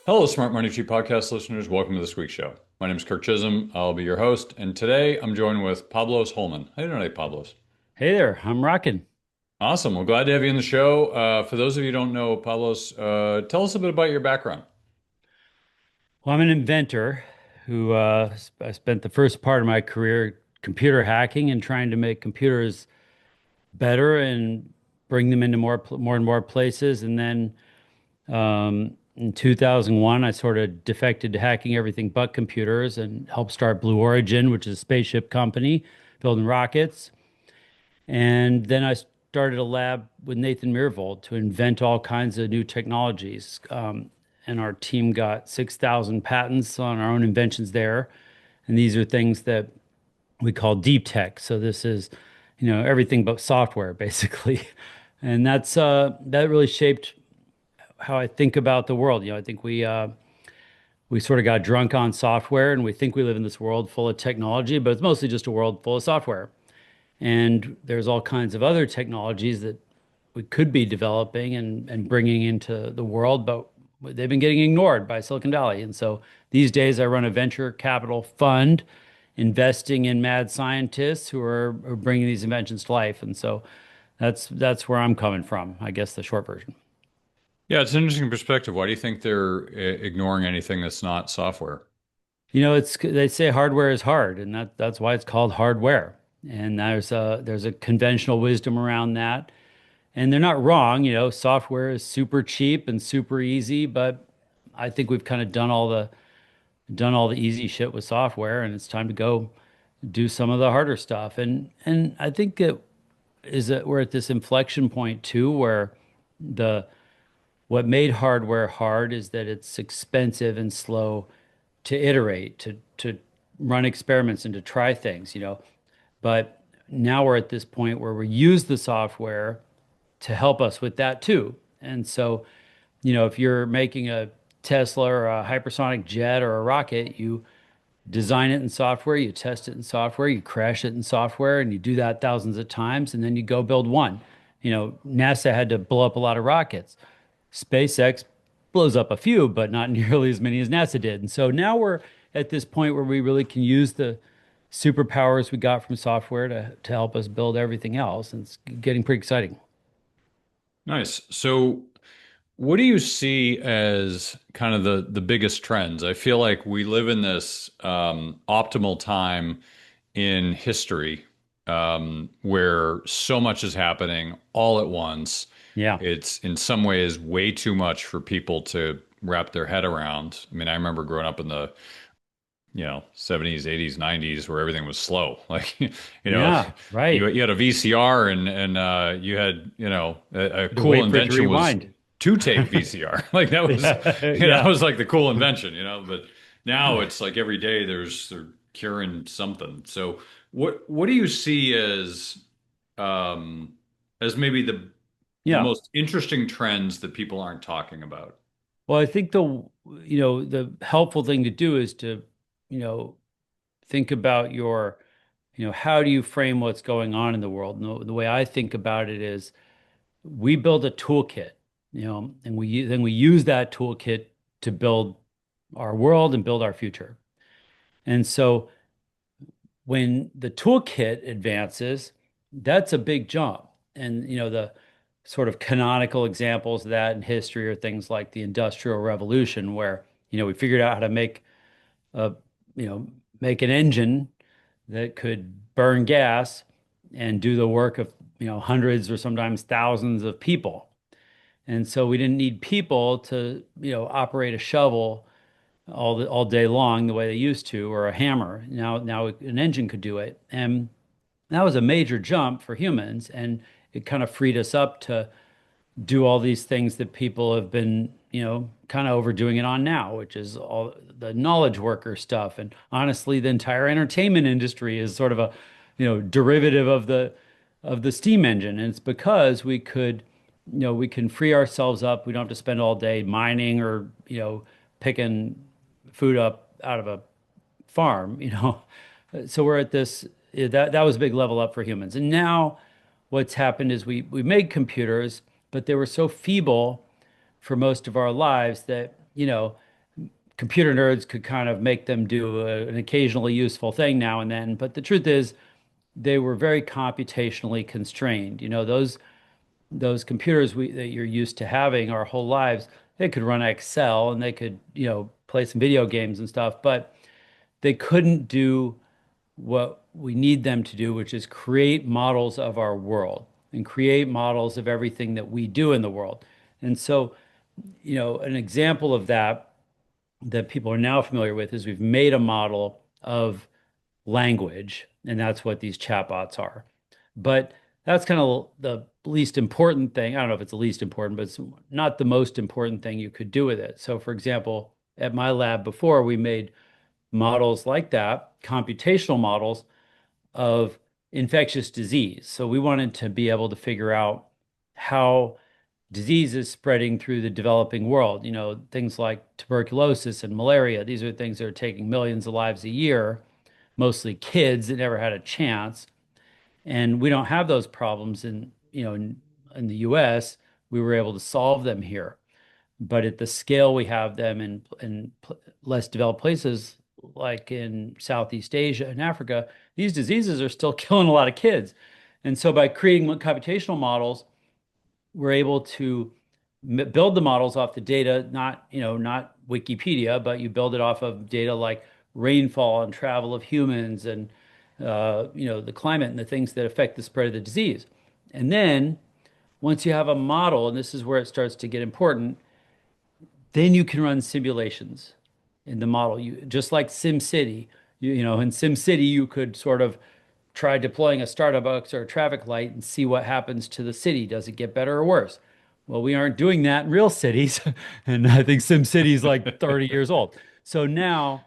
Hello, Smart Money Tree podcast listeners. Welcome to this week's show. My name is Kirk Chisholm. I'll be your host, and today I'm joined with Pablos Holman. How you doing today, Pablos? Hey there, I'm rocking. Awesome. Well, glad to have you on the show. For those of you who don't know, Pablos, tell us a bit about your background. Well, I'm an inventor who I spent the first part of my career computer hacking and trying to make computers better and bring them into more and more places. And then in 2001, I sort of defected to hacking everything but computers and helped start Blue Origin, which is a spaceship company building rockets. And then I started a lab with Nathan Myhrvold to invent all kinds of new technologies. And our team got 6,000 patents on our own inventions there. And these are things that we call deep tech. So this is, everything but software, basically. And that really shaped how I think about the world. I think we sort of got drunk on software, and we think we live in this world full of technology, but it's mostly just a world full of software. And there's all kinds of other technologies that we could be developing and bringing into the world, but they've been getting ignored by Silicon Valley. And so these days I run a venture capital fund investing in mad scientists who are bringing these inventions to life. And so that's where I'm coming from, I guess the short version. Yeah, it's an interesting perspective. Why do you think they're ignoring anything that's not software? It's they say hardware is hard, and that's why it's called hardware. And there's a conventional wisdom around that. And they're not wrong, software is super cheap and super easy, but I think we've kind of done all the easy shit with software, and it's time to go do some of the harder stuff. And I think that we're at this inflection point too, where the what made hardware hard is that it's expensive and slow to iterate, to run experiments and to try things. But now we're at this point where we use the software to help us with that too. And so, if you're making a Tesla or a hypersonic jet or a rocket, you design it in software, you test it in software, you crash it in software, and you do that thousands of times, and then you go build one. NASA had to blow up a lot of rockets. SpaceX blows up a few, but not nearly as many as NASA did. And so now we're at this point where we really can use the superpowers we got from software to help us build everything else. And it's getting pretty exciting. Nice. So, what do you see as kind of the biggest trends? I feel like we live in this optimal time in history where so much is happening all at once. Yeah. It's in some ways way too much for people to wrap their head around. I mean, I remember growing up in the 70s, 80s, 90s where everything was slow. Like, Yeah. Right. you had a VCR and you had, a To cool wait for it to invention was rewind. two tape VCR. Like that was, that Yeah. was like the cool invention. But now it's like every day they're curing something. So what do you see as maybe the Yeah. most interesting trends that people aren't talking about? Well, I think the helpful thing to do is to, you know, think about how do you frame what's going on in the world? And the way I think about it is we build a toolkit, and then we use that toolkit to build our world and build our future. And so when the toolkit advances, that's a big jump. And the sort of canonical examples of that in history are things like the Industrial Revolution, where we figured out how to a make an engine that could burn gas and do the work of hundreds or sometimes thousands of people. And so we didn't need people to operate a shovel all day long the way they used to, or a hammer. Now an engine could do it, and that was a major jump for humans, and it kind of freed us up to do all these things that people have been, kind of overdoing it on now, which is all the knowledge worker stuff. And honestly, the entire entertainment industry is sort of a, derivative of the steam engine. And it's because we can free ourselves up. We don't have to spend all day mining or, picking food up out of a farm. So we're at this, that was a big level up for humans. And now what's happened is we made computers, but they were so feeble for most of our lives that, computer nerds could kind of make them do an occasionally useful thing now and then. But the truth is, they were very computationally constrained. Those computers that you're used to having our whole lives, they could run Excel and they could, play some video games and stuff, but they couldn't do what we need them to do, which is create models of our world and create models of everything that we do in the world. And so, an example of that people are now familiar with is we've made a model of language, and that's what these chatbots are. But that's kind of the least important thing. I don't know if it's the least important, but it's not the most important thing you could do with it. So, for example, at my lab before, we made models like that, computational models of infectious disease. So we wanted to be able to figure out how disease is spreading through the developing world. Things like tuberculosis and malaria. These are things that are taking millions of lives a year, mostly kids that never had a chance. And we don't have those problems in the US. We were able to solve them here. But at the scale we have them in less developed places, like in Southeast Asia and Africa, these diseases are still killing a lot of kids. And so by creating computational models, we're able to build the models off the data, not Wikipedia, but you build it off of data like rainfall and travel of humans and the climate and the things that affect the spread of the disease. And then once you have a model, and this is where it starts to get important, then you can run simulations in the model. You just like SimCity, in SimCity you could sort of try deploying a Starbucks or a traffic light and see what happens to the city. Does it get better or worse? Well, we aren't doing that in real cities, and I think SimCity is like 30 years old. So now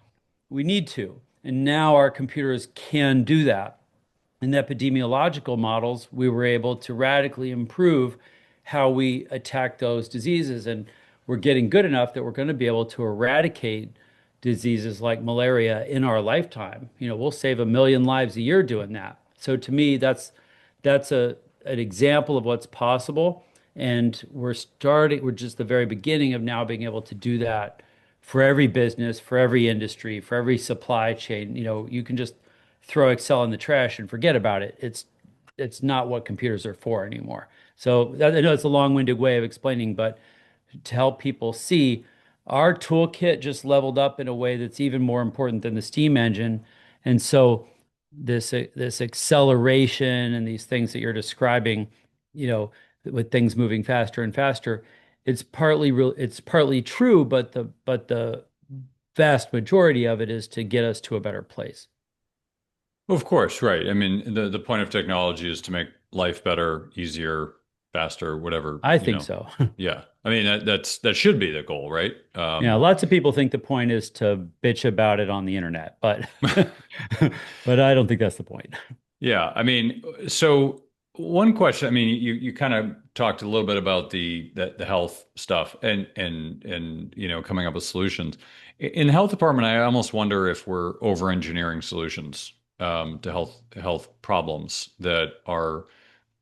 we need to, and now our computers can do that. In the epidemiological models, we were able to radically improve how we attack those diseases. And we're getting good enough that we're going to be able to eradicate diseases like malaria in our lifetime. We'll save 1 million lives a year doing that. So to me, that's an example of what's possible. And we're just the very beginning of now being able to do that for every business, for every industry, for every supply chain. You can just throw Excel in the trash and forget about it. It's not what computers are for anymore. So I know it's a long-winded way of explaining, but to help people see our toolkit just leveled up in a way that's even more important than the steam engine. And so this acceleration and these things that you're describing, with things moving faster and faster, it's partly true, but the vast majority of it is to get us to a better place. Of course, right. I mean, the point of technology is to make life better, easier, faster, whatever, I think so. Yeah. I mean, that should be the goal, right? Yeah, lots of people think the point is to bitch about it on the internet, but but I don't think that's the point. Yeah. I mean, so one question, I mean, you kind of talked a little bit about the health stuff and coming up with solutions. In the health department, I almost wonder if we're over-engineering solutions to health problems that are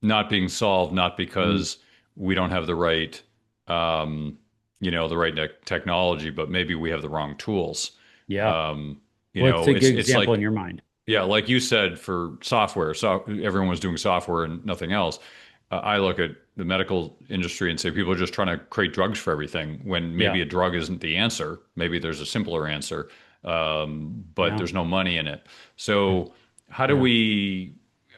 not being solved, not Mm, because we don't have the right, um, the right technology, but maybe we have the wrong tools. yeah. Um, What's a good it's example in like, your mind? yeah, like you said, for software, so everyone was doing software and nothing else. I look at the medical industry and say people are just trying to create drugs for everything when Yeah, maybe a drug isn't the answer. Maybe there's a simpler answer, but yeah, there's no money in it. So how do yeah. we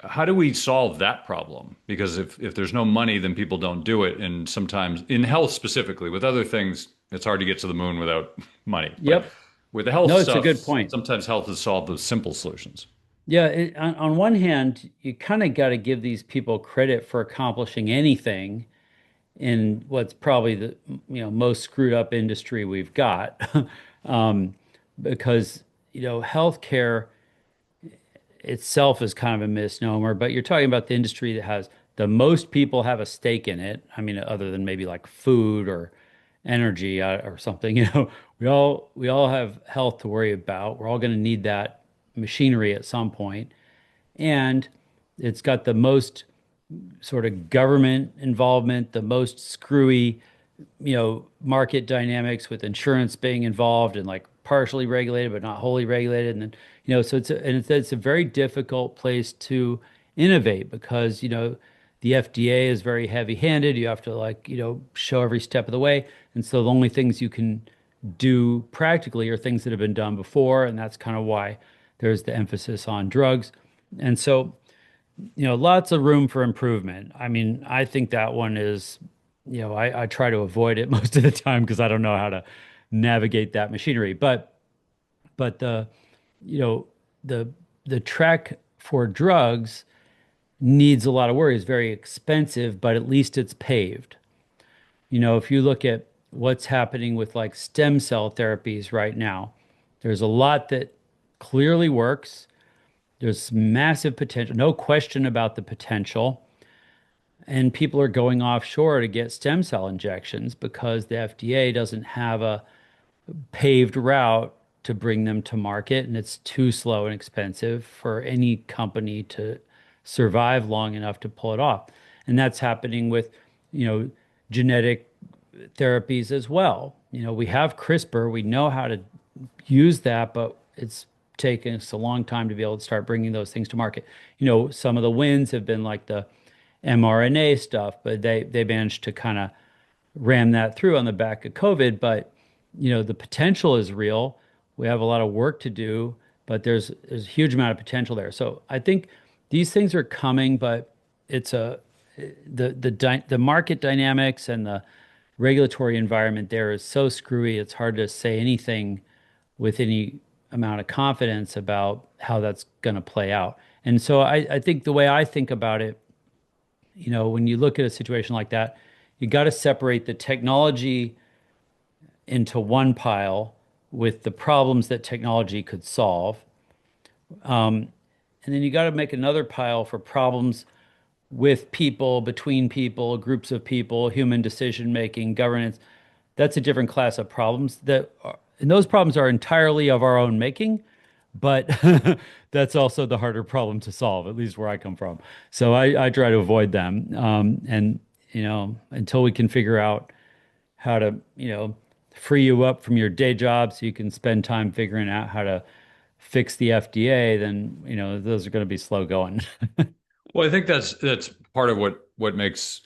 how do we solve that problem? Because if there's no money, then people don't do it. And sometimes in health specifically, with other things, it's hard to get to the moon without money. But Yep. with the health No, it's a stuff, good point. sometimes health is solved with simple solutions. Yeah, on one hand, you kind of got to give these people credit for accomplishing anything in what's probably the most screwed up industry we've got, because healthcare itself is kind of a misnomer, but you're talking about the industry that has the most people have a stake in it. I mean, other than maybe like food or energy or something, we all have health to worry about. We're all going to need that machinery at some point, and it's got the most sort of government involvement, the most screwy market dynamics with insurance being involved and like partially regulated but not wholly regulated. And then, so it's a very difficult place to innovate because, the FDA is very heavy-handed. You have to like, show every step of the way. And so the only things you can do practically are things that have been done before. And that's kind of why there's the emphasis on drugs. And so, lots of room for improvement. I mean, I think that one is, I try to avoid it most of the time because I don't know how to navigate that machinery. But you know, the the trek for drugs needs a lot of work. It's very expensive, but at least it's paved. If you look at what's happening with like stem cell therapies right now, there's a lot that clearly works. There's massive potential, no question about the potential. And people are going offshore to get stem cell injections because the FDA doesn't have a paved route to bring them to market, and it's too slow and expensive for any company to survive long enough to pull it off. And that's happening with, you know, genetic therapies as well. We have CRISPR, we know how to use that, but it's taken us a long time to be able to start bringing those things to market. Some of the wins have been like the mRNA stuff, but they managed to kind of ram that through on the back of COVID. But the potential is real. We have a lot of work to do, but there's a huge amount of potential there. So I think these things are coming, but it's the market dynamics and the regulatory environment there is so screwy. It's hard to say anything with any amount of confidence about how that's going to play out. And so I think the way I think about it, when you look at a situation like that, you got to separate the technology into one pile with the problems that technology could solve. And then you got to make another pile for problems with people, between people, groups of people, human decision making, governance. That's a different class of problems and those problems are entirely of our own making, but that's also the harder problem to solve, at least where I come from. So I try to avoid them. And, until we can figure out how to, free you up from your day job so you can spend time figuring out how to fix the FDA, then, those are going to be slow going. Well, I think that's part of what makes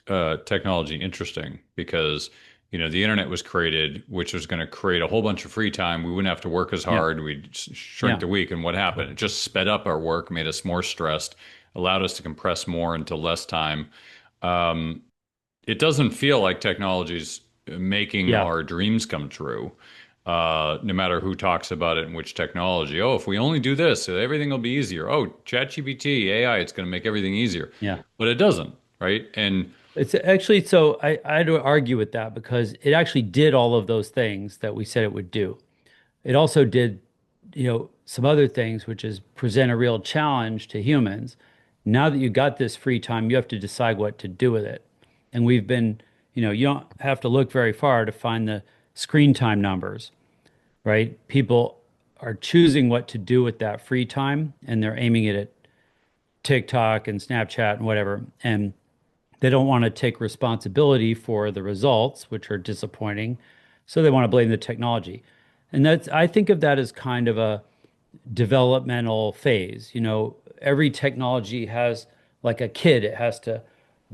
technology interesting because the internet was created, which was going to create a whole bunch of free time. We wouldn't have to work as Yeah. hard. We'd shrink Yeah. the week, and what happened? It just sped up our work, made us more stressed, allowed us to compress more into less time. Um, it doesn't feel like technology's making Yeah. our dreams come true. No matter who talks about it and which technology. Oh, if we only do this, everything will be easier. Oh, ChatGPT, AI, it's going to make everything easier. Yeah. But it doesn't, right? And It's actually so I had to argue with that because it actually did all of those things that we said it would do. It also did, some other things, which is present a real challenge to humans. Now that you got this free time, you have to decide what to do with it. And we've been, you don't have to look very far to find the screen time numbers, right? People are choosing what to do with that free time, and they're aiming it at TikTok and Snapchat and whatever. And they don't want to take responsibility for the results, which are disappointing. So they want to blame the technology. And I think of that as kind of a developmental phase. Every technology has, like a kid, it has to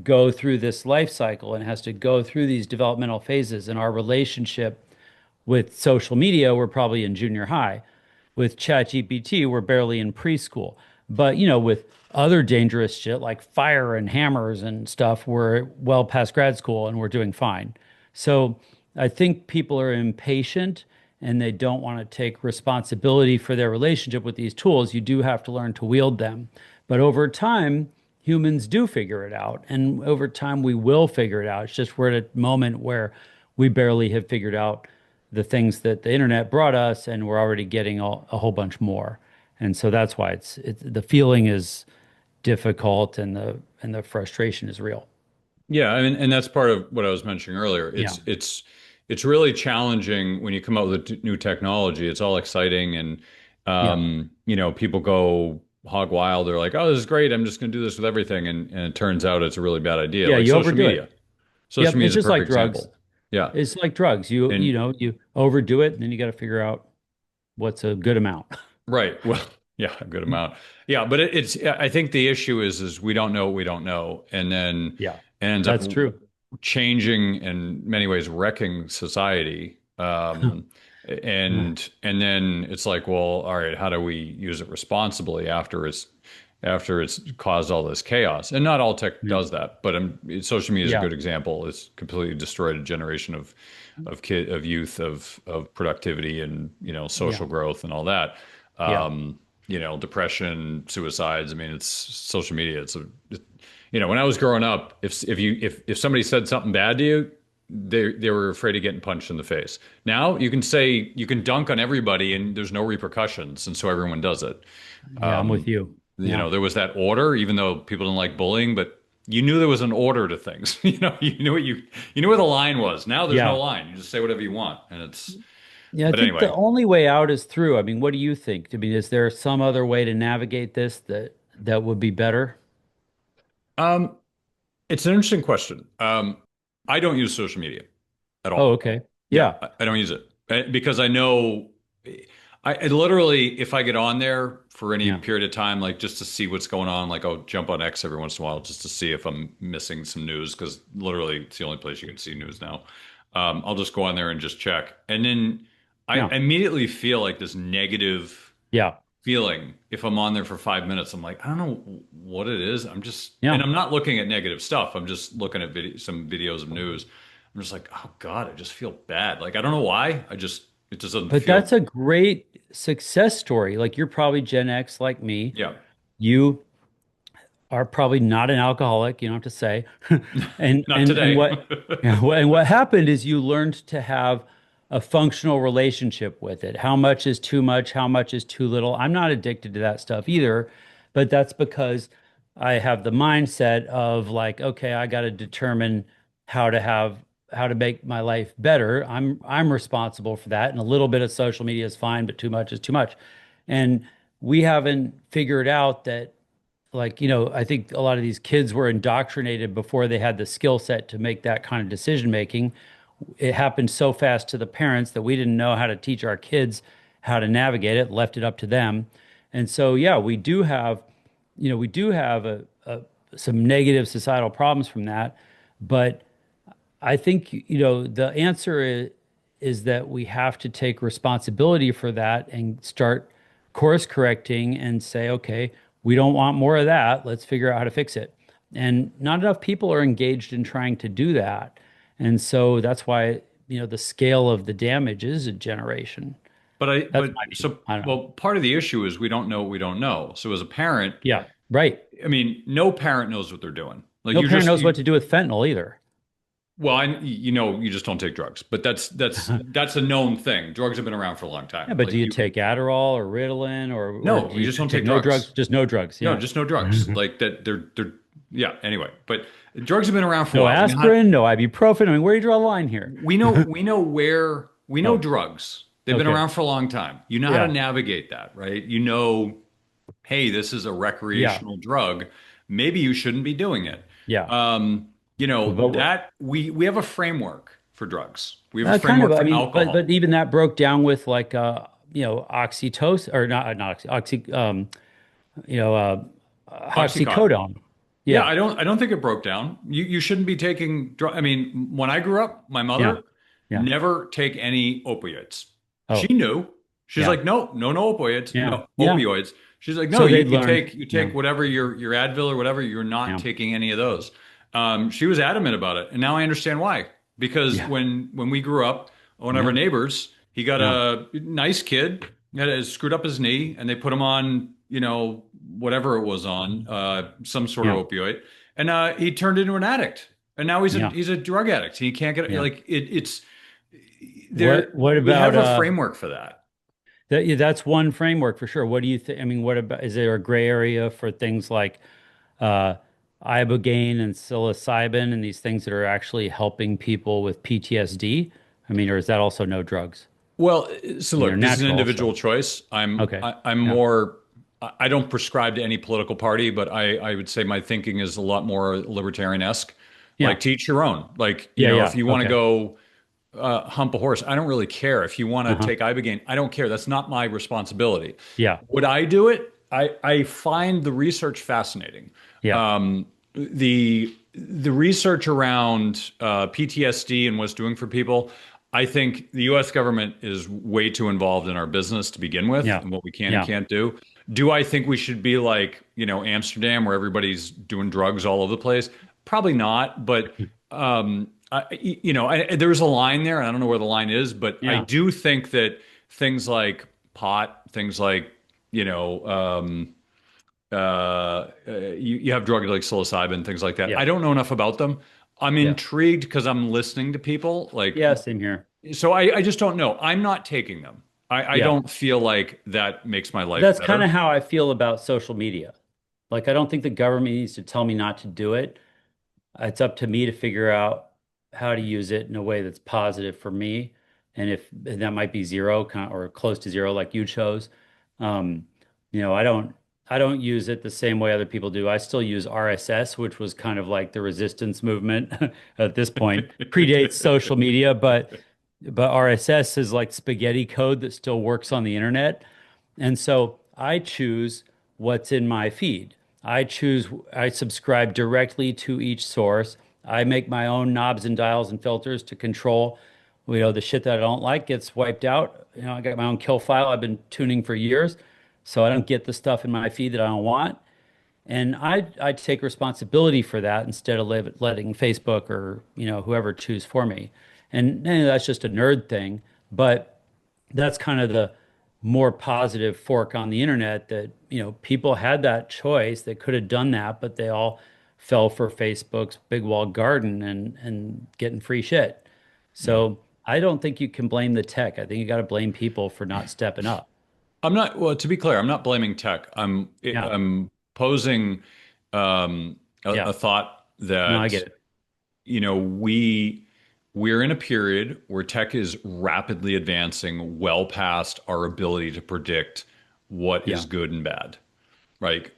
go through this life cycle and it has to go through these developmental phases. And our relationship with social media, we're probably in junior high. With ChatGPT, we're barely in preschool. But, with other dangerous shit like fire and hammers and stuff, we're well past grad school and we're doing fine. So I think people are impatient and they don't want to take responsibility for their relationship with these tools. You do have to learn to wield them. But over time, humans do figure it out. And over time, we will figure it out. It's just we're at a moment where we barely have figured out the things that the internet brought us, and we're already getting a whole bunch more. And so that's why it's the feeling is difficult and the frustration is real. yeah, I mean, and that's part of what I was mentioning earlier. Yeah. It's really challenging when you come up with new technology. It's all exciting, and Yeah. people go hog wild. They're like, "Oh, this is great. I'm just going to do this with everything," and it turns out it's a really bad idea. Yeah, Like you social overdo media. it. Social Yep. media It's is a just like perfect drugs. example. Yeah. It's like drugs. You And know, you overdo it, and then you got to figure out what's a good amount. right. Well, yeah, a good amount. Yeah, but I think the issue is we don't know what we don't know, and then Yeah, it ends up that's true. changing in many ways, wrecking society. Yeah, And then it's like, well, all right, how do we use it responsibly after it's caused all this chaos? And not all tech yeah, does that, but social media is a yeah, good example. It's completely destroyed a generation of youth of productivity and yeah, social growth and all that. yeah, Depression, suicides. I mean, it's social media. When I was growing up, if somebody said something bad to you, they were afraid of getting punched in the face. Now you can dunk on everybody and there's no repercussions, and so everyone does it. yeah. I'm with you. Yeah, There was that order, even though people didn't like bullying, but you knew there was an order to things. You knew where the line was. Now there's no yeah, line. You just say whatever you want, and it's. yeah. I But think the anyway, only way out is through. I mean, what do you think? I mean, is there some other way to navigate this that would be better? um, it's an interesting question. I don't use social media at Oh, all. okay. Yeah, Yeah, I don't use it because I know I literally, if I get on there for any yeah, period of time, like just to see what's going on, like I'll jump on X every once in a while just to see if I'm missing some news because literally it's the only place you can see news now. I'll just go on there and just check. And then I yeah, immediately feel like this negative yeah, feeling if I'm on there for 5 minutes. I'm like, I don't know what it is. And yeah. I'm not looking at negative stuff. I'm just looking at some videos of news. I'm just like, oh God, I just feel bad. Like, I don't know why. It just doesn't But feel, that's a great success story. Like you're probably Gen X like me. yeah, You are probably not an alcoholic, you don't have to say. And not and today. what yeah, and what happened is you learned to have a functional relationship with it. How much is too much? How much is too little? I'm not addicted to that stuff either, but that's because I have the mindset of like, okay, I got to determine how to have how to make my life better. I'm responsible for that, and a little bit of social media is fine, but too much is too much. And we haven't figured out that like, I think a lot of these kids were indoctrinated before they had the skill set to make that kind of decision making. It happened so fast to the parents that we didn't know how to teach our kids how to navigate it, left it up to them. And so, yeah, we do have some negative societal problems from that. But I think, the answer is that we have to take responsibility for that and start course correcting and say, okay, we don't want more of that. Let's figure out how to fix it. And not enough people are engaged in trying to do that. And so that's why, the scale of the damage is a generation. That's my view. I don't know. Well, part of the issue is we don't know what we don't know. So as a parent, Yeah, right. I mean, no parent knows what they're doing. Like No parent knows what to do with fentanyl either. well, you just don't take drugs, but that's a known thing. Drugs have been around for a long Yeah, time. but do you take Adderall or Ritalin or No, do you you just don't take take no drugs? drugs. Just no drugs. No, Yeah. just no drugs. Like that, yeah. Anyway, but drugs have been around for a No while. We know how, aspirin, no ibuprofen. I mean, where do you draw the line here? we know Oh, drugs. They've been okay. around for a long time. You know how to Yeah. navigate that, right? Hey, this is a Yeah. recreational drug. Maybe you shouldn't be doing it. Yeah. But That we have a framework for drugs. We have a kind of, framework I for mean, but alcohol. even that broke down with like oxytocin or not you know, Oxycontin. oxycodone. Yeah, Yeah. I don't think it broke down. You shouldn't be taking I mean, when I grew up, my Yeah. mother Yeah. never take any opioids. She Oh, knew. She's yeah. like, no, no, no opioids, Yeah. no Yeah. opioids. She's like, no, So they'd learned. you Yeah. take whatever your Advil or whatever, you're not Yeah. taking any of those. She was adamant about it, and now I understand why. Because Yeah. when we grew up, one of our Yeah. neighbors, he got Yeah. a nice kid, had screwed up his knee, and they put him on, whatever it was on, some sort of Yeah. opioid, and he turned into an addict, and now Yeah. he's a drug addict. He can't get Yeah. like it. It's there. What We about have a framework for that. yeah, that's one framework for sure. What do you think? I mean, what about, is there a gray area for things like uh, ibogaine and psilocybin and these things that are actually helping people with PTSD? I mean, or is that also no drugs? Well, so I mean, they're look, this is an natural, individual so choice. okay. I'm Yeah. more. I don't prescribe to any political party, but I would say my thinking is a lot more libertarian-esque. Yeah. Like, teach your own. Like, Yeah. if Yeah. you want to Okay. go. hump a horse. I don't really care. If you want to Uh-huh. take ibogaine, I don't care. That's not my responsibility. Yeah. Would I do it? I find the research fascinating. Yeah. The research around PTSD and what it's doing for people. I think the U.S. government is way too involved in our business to begin with, Yeah. and what we can and Yeah. can't do. Do I think we should be like, Amsterdam, where everybody's doing drugs all over the place? Probably not, but there's a line there, and I don't know where the line is, but I Yeah. do think that things like pot, things like, you know, you have drugs like psilocybin, things like that. Yeah. I don't know enough about them. I'm Yeah. intrigued because I'm listening to people. Like, Yeah. Same here. so I just don't know. I'm not taking them. I Yeah. don't feel like that makes my life That's kind better. of how I feel about social media. Like, I don't think the government needs to tell me not to do it. It's up to me to figure out how to use it in a way that's positive for me. And that might be zero or close to zero, like you chose. Um, I don't use it the same way other people do. I still use RSS, which was kind of like the resistance movement at this point. Predates social media, but RSS is like spaghetti code that still works on the internet. And so I choose what's in my feed. I subscribe directly to each source. I make my own knobs and dials and filters to control, the shit that I don't like gets wiped out. I got my own kill file. I've been tuning for years, so I don't get the stuff in my feed that I don't want. And I take responsibility for that instead of letting Facebook or, whoever choose for me. And that's just a nerd thing, but that's kind of the more positive fork on the internet that, people had that choice. They could have done that, but they all fell for Facebook's big walled garden and getting free shit. Yeah. So I don't think you can blame the tech. I think you got to blame people for not stepping up. I'm not, well, to be clear, I'm not blaming tech. Yeah. I'm posing Yeah. a thought No, I that, get it. we're in a period where tech is rapidly advancing well past our ability to predict what is Yeah. good and bad. Like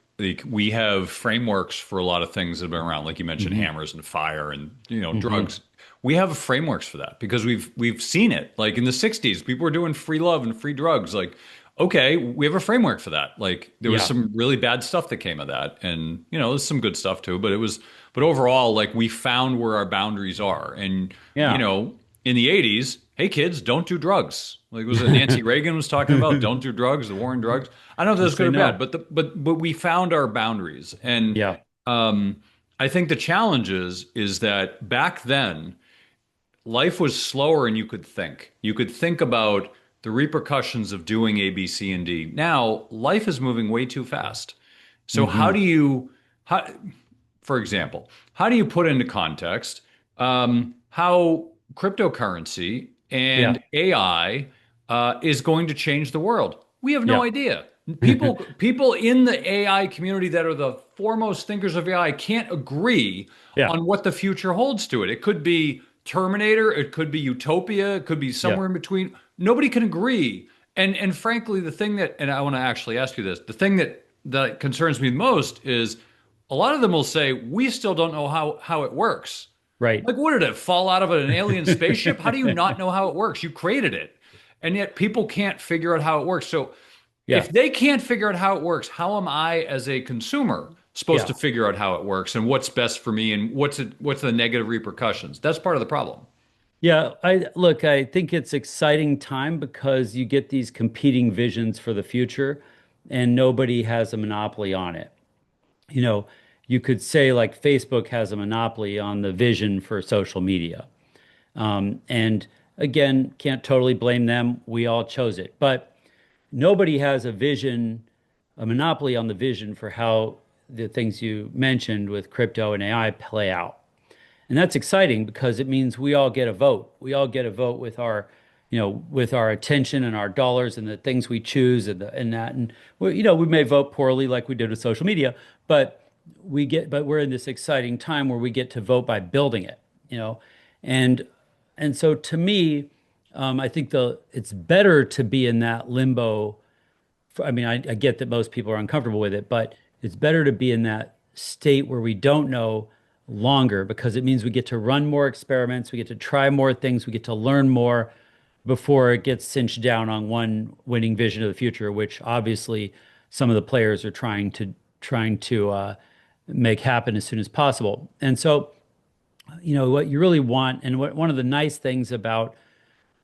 we have frameworks for a lot of things that have been around, like you mentioned, Hmm. hammers and fire and Hmm. drugs. We have frameworks for that because we've seen it. Like in the '60s, people were doing free love and free drugs. Like, okay, we have a framework for that. Like there was Yeah. some really bad stuff that came of that, and there's some good stuff too. But overall, like we found where our boundaries are, and you Yeah. know, in the '80s, hey kids, don't do drugs. Like was it Nancy Reagan was talking about don't do drugs, the war on drugs. I don't know if that's Just good say or bad, no. but we found our boundaries, and Yeah. um, I think the challenge is that back then life was slower, and you could think about the repercussions of doing A, B, C, and D. Now life is moving way too fast. So Hmm. how for example, how do you put into context how cryptocurrency Yeah. and AI is going to change the world? We have no Yeah. idea. People in the AI community that are the foremost thinkers of AI can't agree Yeah. on what the future holds to it. It could be Terminator, it could be Utopia, it could be Yeah. somewhere in between. Nobody can agree. And frankly, the thing that, and I want to actually ask you this, the thing that concerns me most is a lot of them will say, we still don't know how it works. Right. Like, what did it fall out of an alien spaceship? How do you not know how it works? You created it. And yet people can't figure out how it works. So Yeah. if they can't figure out how it works, how am I as a consumer supposed Yeah. to figure out how it works and what's best for me and what's the negative repercussions? That's part of the problem. Yeah. I think it's exciting time because you get these competing visions for the future and nobody has a monopoly on it. You know, you could say like Facebook has a monopoly on the vision for social media. And again, can't totally blame them. We all chose it. But nobody has a monopoly on the vision for how the things you mentioned with crypto and AI play out. And that's exciting because it means we all get a vote. We all get a vote with our attention and our dollars and the things we choose and that. And we may vote poorly like we did with social media, but we're in this exciting time where we get to vote by building it, you know. And and so to me, I think it's better to be in that limbo. I mean, I get that most people are uncomfortable with it, but it's better to be in that state where we don't know longer because it means we get to run more experiments, we get to try more things, we get to learn more before it gets cinched down on one winning vision of the future, which obviously some of the players are trying to make happen as soon as possible. And so, what you really want, and what one of the nice things about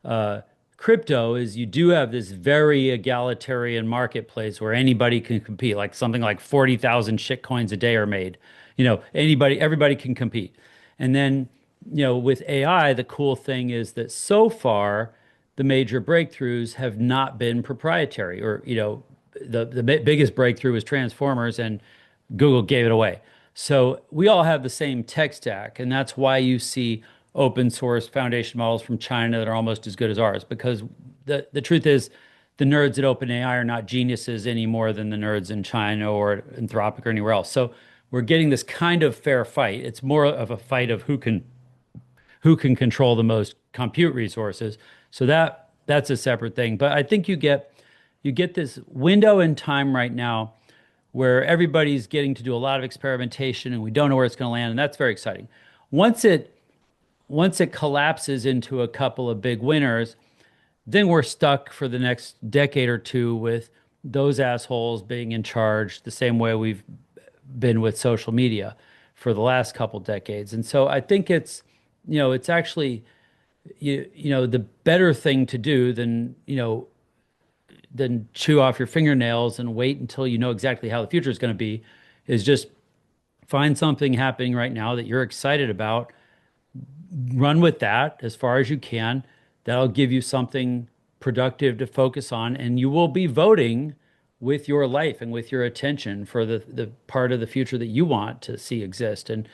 uh, crypto is you do have this very egalitarian marketplace where anybody can compete. Like something like 40,000 shit coins a day are made. Everybody can compete. And then, with AI, the cool thing is that so far, the major breakthroughs have not been proprietary, or, the biggest breakthrough was Transformers, and Google gave it away. So we all have the same tech stack, and that's why you see open source foundation models from China that are almost as good as ours. Because the truth is, the nerds at OpenAI are not geniuses any more than the nerds in China or Anthropic or anywhere else. So we're getting this kind of fair fight. It's more of a fight of who can control the most compute resources. So that's a separate thing. But I think you get this window in time right now where everybody's getting to do a lot of experimentation and we don't know where it's going to land, and that's very exciting. Once it collapses into a couple of big winners, then we're stuck for the next decade or two with those assholes being in charge the same way we've been with social media for the last couple decades. And so I think it's actually the better thing to do than chew off your fingernails and wait until you know exactly how the future is going to be, is just find something happening right now that you're excited about, run with that as far as you can. That'll give you something productive to focus on, and you will be voting with your life and with your attention for the part of the future that you want to see exist. And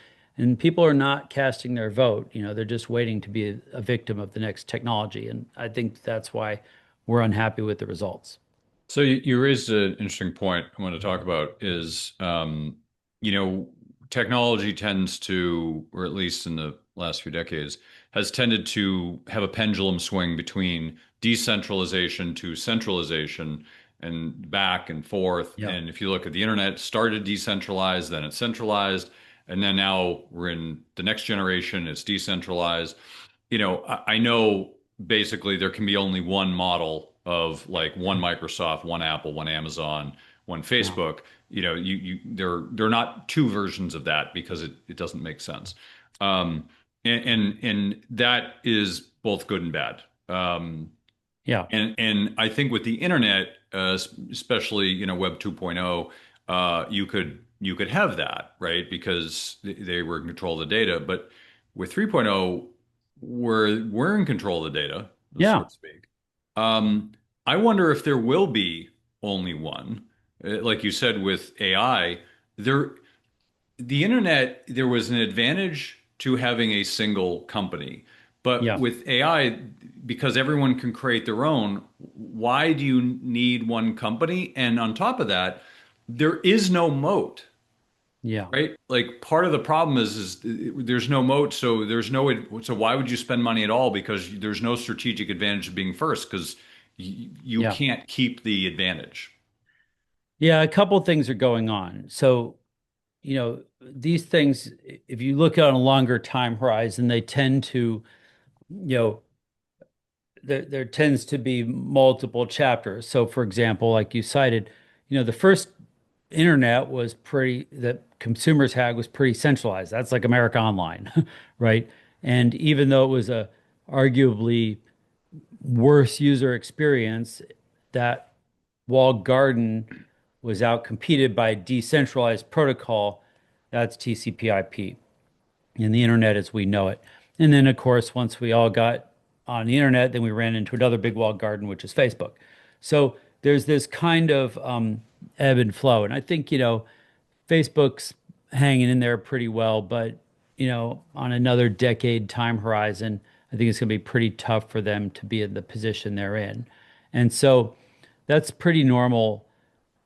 people are not casting their vote. They're just waiting to be a victim of the next technology. And I think that's why we're unhappy with the results. So you raised an interesting point I want to talk about is, you know, technology tends to, or at least in the last few decades, has tended to have a pendulum swing between decentralization to centralization and back and forth. Yeah. And if you look at the internet, it started decentralized, then it's centralized, and then now we're in the next generation, it's decentralized. I know basically there can be only one model of like one Microsoft, one Apple, one Amazon, one Yeah. Facebook. They're not two versions of that because it doesn't make sense. And that is both good and bad. Yeah. And I think with the internet, especially Web 2.0, you could have that, right? Because they were in control of the data. But with 3.0, we're in control of the data, so Yeah. to speak. Um, I wonder if there will be only one. Like you said with AI, the internet, there was an advantage to having a single company. But Yeah. with AI, because everyone can create their own, why do you need one company? And on top of that, there is no moat, Yeah. right? Like part of the problem is there's no moat, so so why would you spend money at all? Because there's no strategic advantage of being first, because you Yeah. can't keep the advantage. Yeah. A couple things are going on. So, these things, if you look on a longer time horizon, they tend to, you know, there tends to be multiple chapters. So, for example, like you cited, the first internet was that consumers had was pretty centralized. That's like America Online, right? And even though it was a arguably worse user experience, that walled garden was outcompeted by a decentralized protocol. That's TCP/IP and the internet as we know it. And then, of course, once we all got on the internet, then we ran into another big walled garden, which is Facebook. So there's this kind of ebb and flow. And I think, Facebook's hanging in there pretty well, but, on another decade time horizon, I think it's going to be pretty tough for them to be in the position they're in. And so that's pretty normal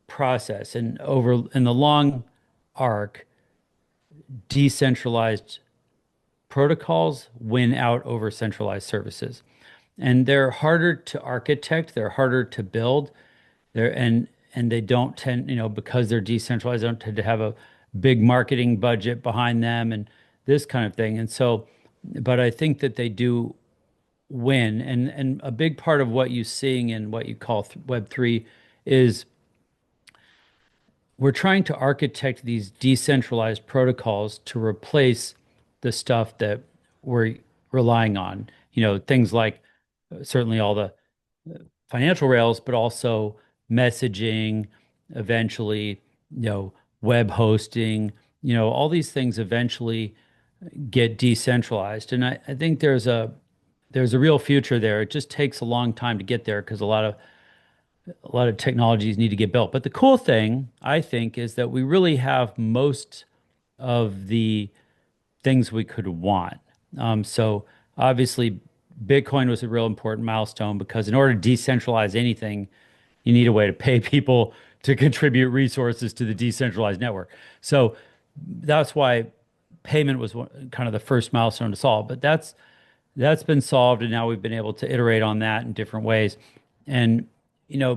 process. And over in the long arc, decentralized protocols win out over centralized services. And they're harder to architect, they're harder to build. And they don't tend, because they're decentralized, they don't tend to have a big marketing budget behind them. And this kind of thing. And so, but I think that they do win. And a big part of what you're seeing in what you call Web3 is we're trying to architect these decentralized protocols to replace the stuff that we're relying on. Things like certainly all the financial rails, but also messaging, eventually, you know, web hosting, all these things eventually get decentralized. And I think there's a real future there. It just takes a long time to get there because a lot of technologies need to get built. But the cool thing, I think, is that we really have most of the things we could want. So obviously, Bitcoin was a real important milestone because in order to decentralize anything, you need a way to pay people to contribute resources to the decentralized network. So that's why payment was kind of the first milestone to solve. But that's been solved, and now we've been able to iterate on that in different ways. And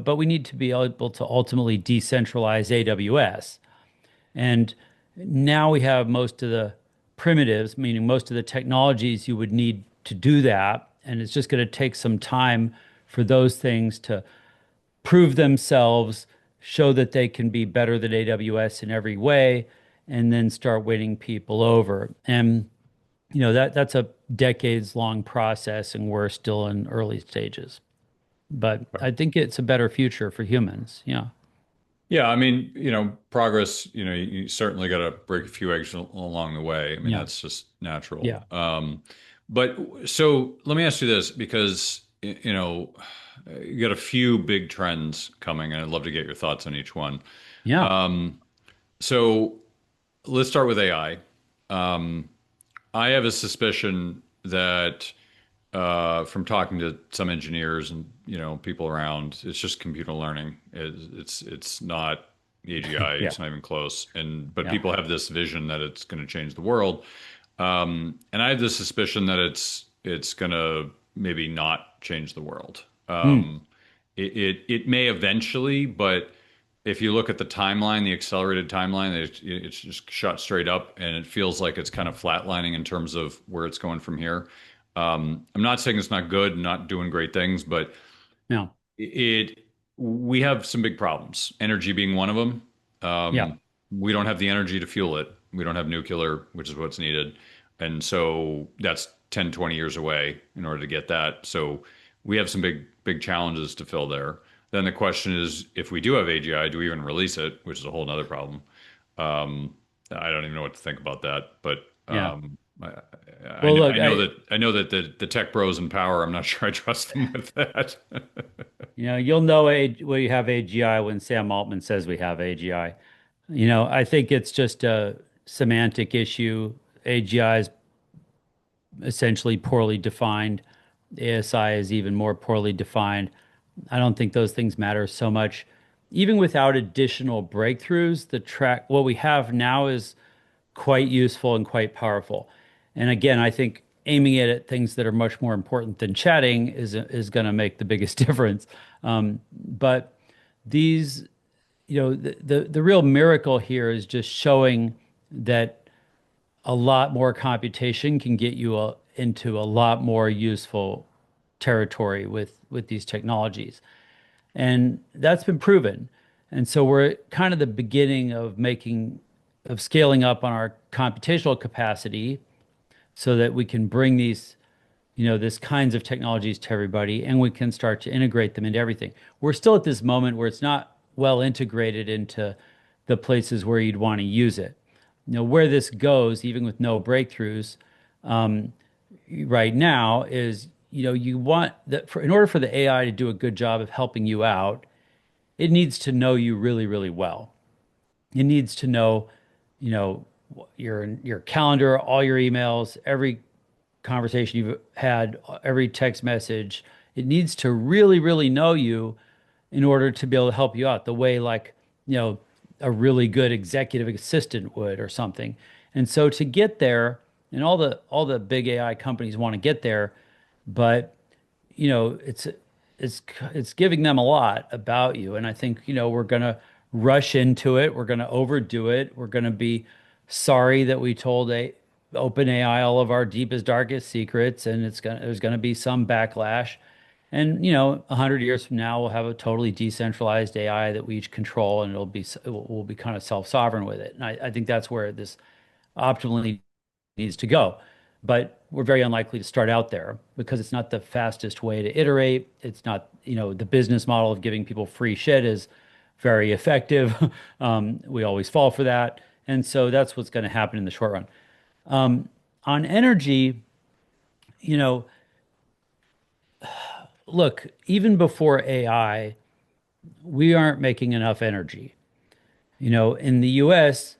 but we need to be able to ultimately decentralize AWS. And now we have most of the primitives, meaning most of the technologies you would need to do that. And it's just going to take some time for those things to prove themselves, show that they can be better than AWS in every way, and then start winning people over. And that's a decades long process, and we're still in early stages. But I think it's a better future for humans. Yeah. Yeah, I mean, progress, you certainly got to break a few eggs along the way. I mean, Yeah. that's just natural. Yeah. But so let me ask you this because, you got a few big trends coming, and I'd love to get your thoughts on each one. Yeah. So let's start with AI. I have a suspicion that from talking to some engineers and people around, it's just computer learning. It's not AGI. Yeah. It's not even close. But Yeah. people have this vision that it's going to change the world, and I have this suspicion that it's going to maybe not change the world. Hmm. It may eventually, but if you look at the timeline, the accelerated timeline, it's just shot straight up, and it feels like it's kind of flatlining in terms of where it's going from here. I'm not saying it's not good, not doing great things, but Yeah. it we have some big problems. Energy being one of them. Yeah. We don't have the energy to fuel it. We don't have nuclear, which is what's needed. And so that's 10, 20 years away in order to get that. So we have some big challenges to fill there. Then the question is, if we do have AGI, do we even release it? Which is a whole other problem. I don't even know what to think about that. But Yeah. Well, look, I know that the tech bros in power, I'm not sure I trust them with that. you'll know we have AGI when Sam Altman says we have AGI. I think it's just a semantic issue. AGI is essentially poorly defined. ASI is even more poorly defined. I don't think those things matter so much. Even without additional breakthroughs, what we have now is quite useful and quite powerful. And again, I think aiming it at things that are much more important than chatting is going to make the biggest difference. But these, the real miracle here is just showing that a lot more computation can get you into a lot more useful territory with these technologies. And that's been proven. And so we're at kind of the beginning of scaling up on our computational capacity so that we can bring this kinds of technologies to everybody, and we can start to integrate them into everything. We're still at this moment where it's not well integrated into the places where you'd want to use it. Where this goes, even with no breakthroughs, right now is, you want that in order for the AI to do a good job of helping you out, it needs to know you really, really well. It needs to know, you know, your calendar, all your emails, every conversation you've had, every text message. It needs to really, really know you in order to be able to help you out the way like, a really good executive assistant would or something. And so to get there, and all the big AI companies want to get there, but you know, it's giving them a lot about you. And I think, we're gonna rush into it, we're gonna overdo it, we're gonna be sorry that we told open AI all of our deepest, darkest secrets, and there's gonna be some backlash. And 100 years from now, we'll have a totally decentralized AI that we each control, and we'll be kind of self-sovereign with it. And I think that's where this optimally needs to go. But we're very unlikely to start out there because it's not the fastest way to iterate. It's not, the business model of giving people free shit is very effective. We always fall for that. And so that's what's going to happen in the short run. On energy, you know, look, even before AI, we aren't making enough energy. In the US,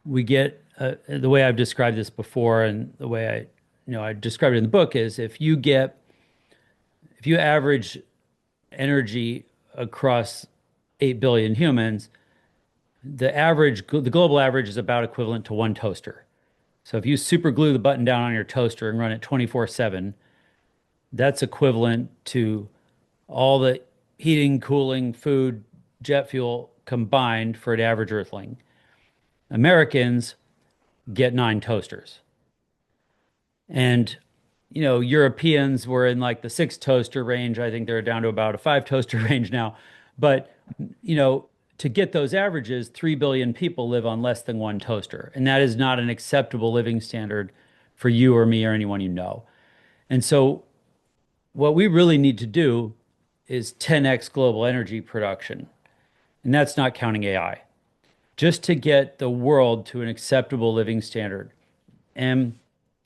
we get the way I've described this before, and the way I described it in the book is if you average energy across 8 billion humans, the global average is about equivalent to one toaster. So if you super glue the button down on your toaster and run it 24/7, that's equivalent to all the heating, cooling, food, jet fuel combined for an average Earthling. Americans get 9 toasters. And, Europeans were in like the 6 toaster range. I think they're down to about a 5 toaster range now. But, you know, to get those averages, 3 billion people live on less than one toaster. And that is not an acceptable living standard for you or me or anyone you know. And so, what we really need to do is 10x global energy production. And that's not counting AI, just to get the world to an acceptable living standard. And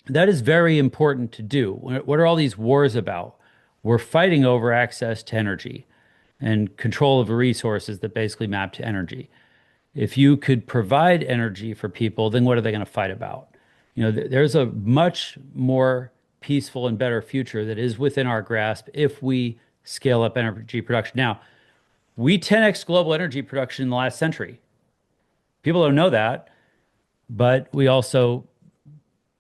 that is very important to do. What are all these wars about? We're fighting over access to energy and control of the resources that basically map to energy. If you could provide energy for people, then what are they going to fight about? There's a much more peaceful and better future that is within our grasp if we scale up energy production. Now, we 10x global energy production in the last century. People don't know that, but we also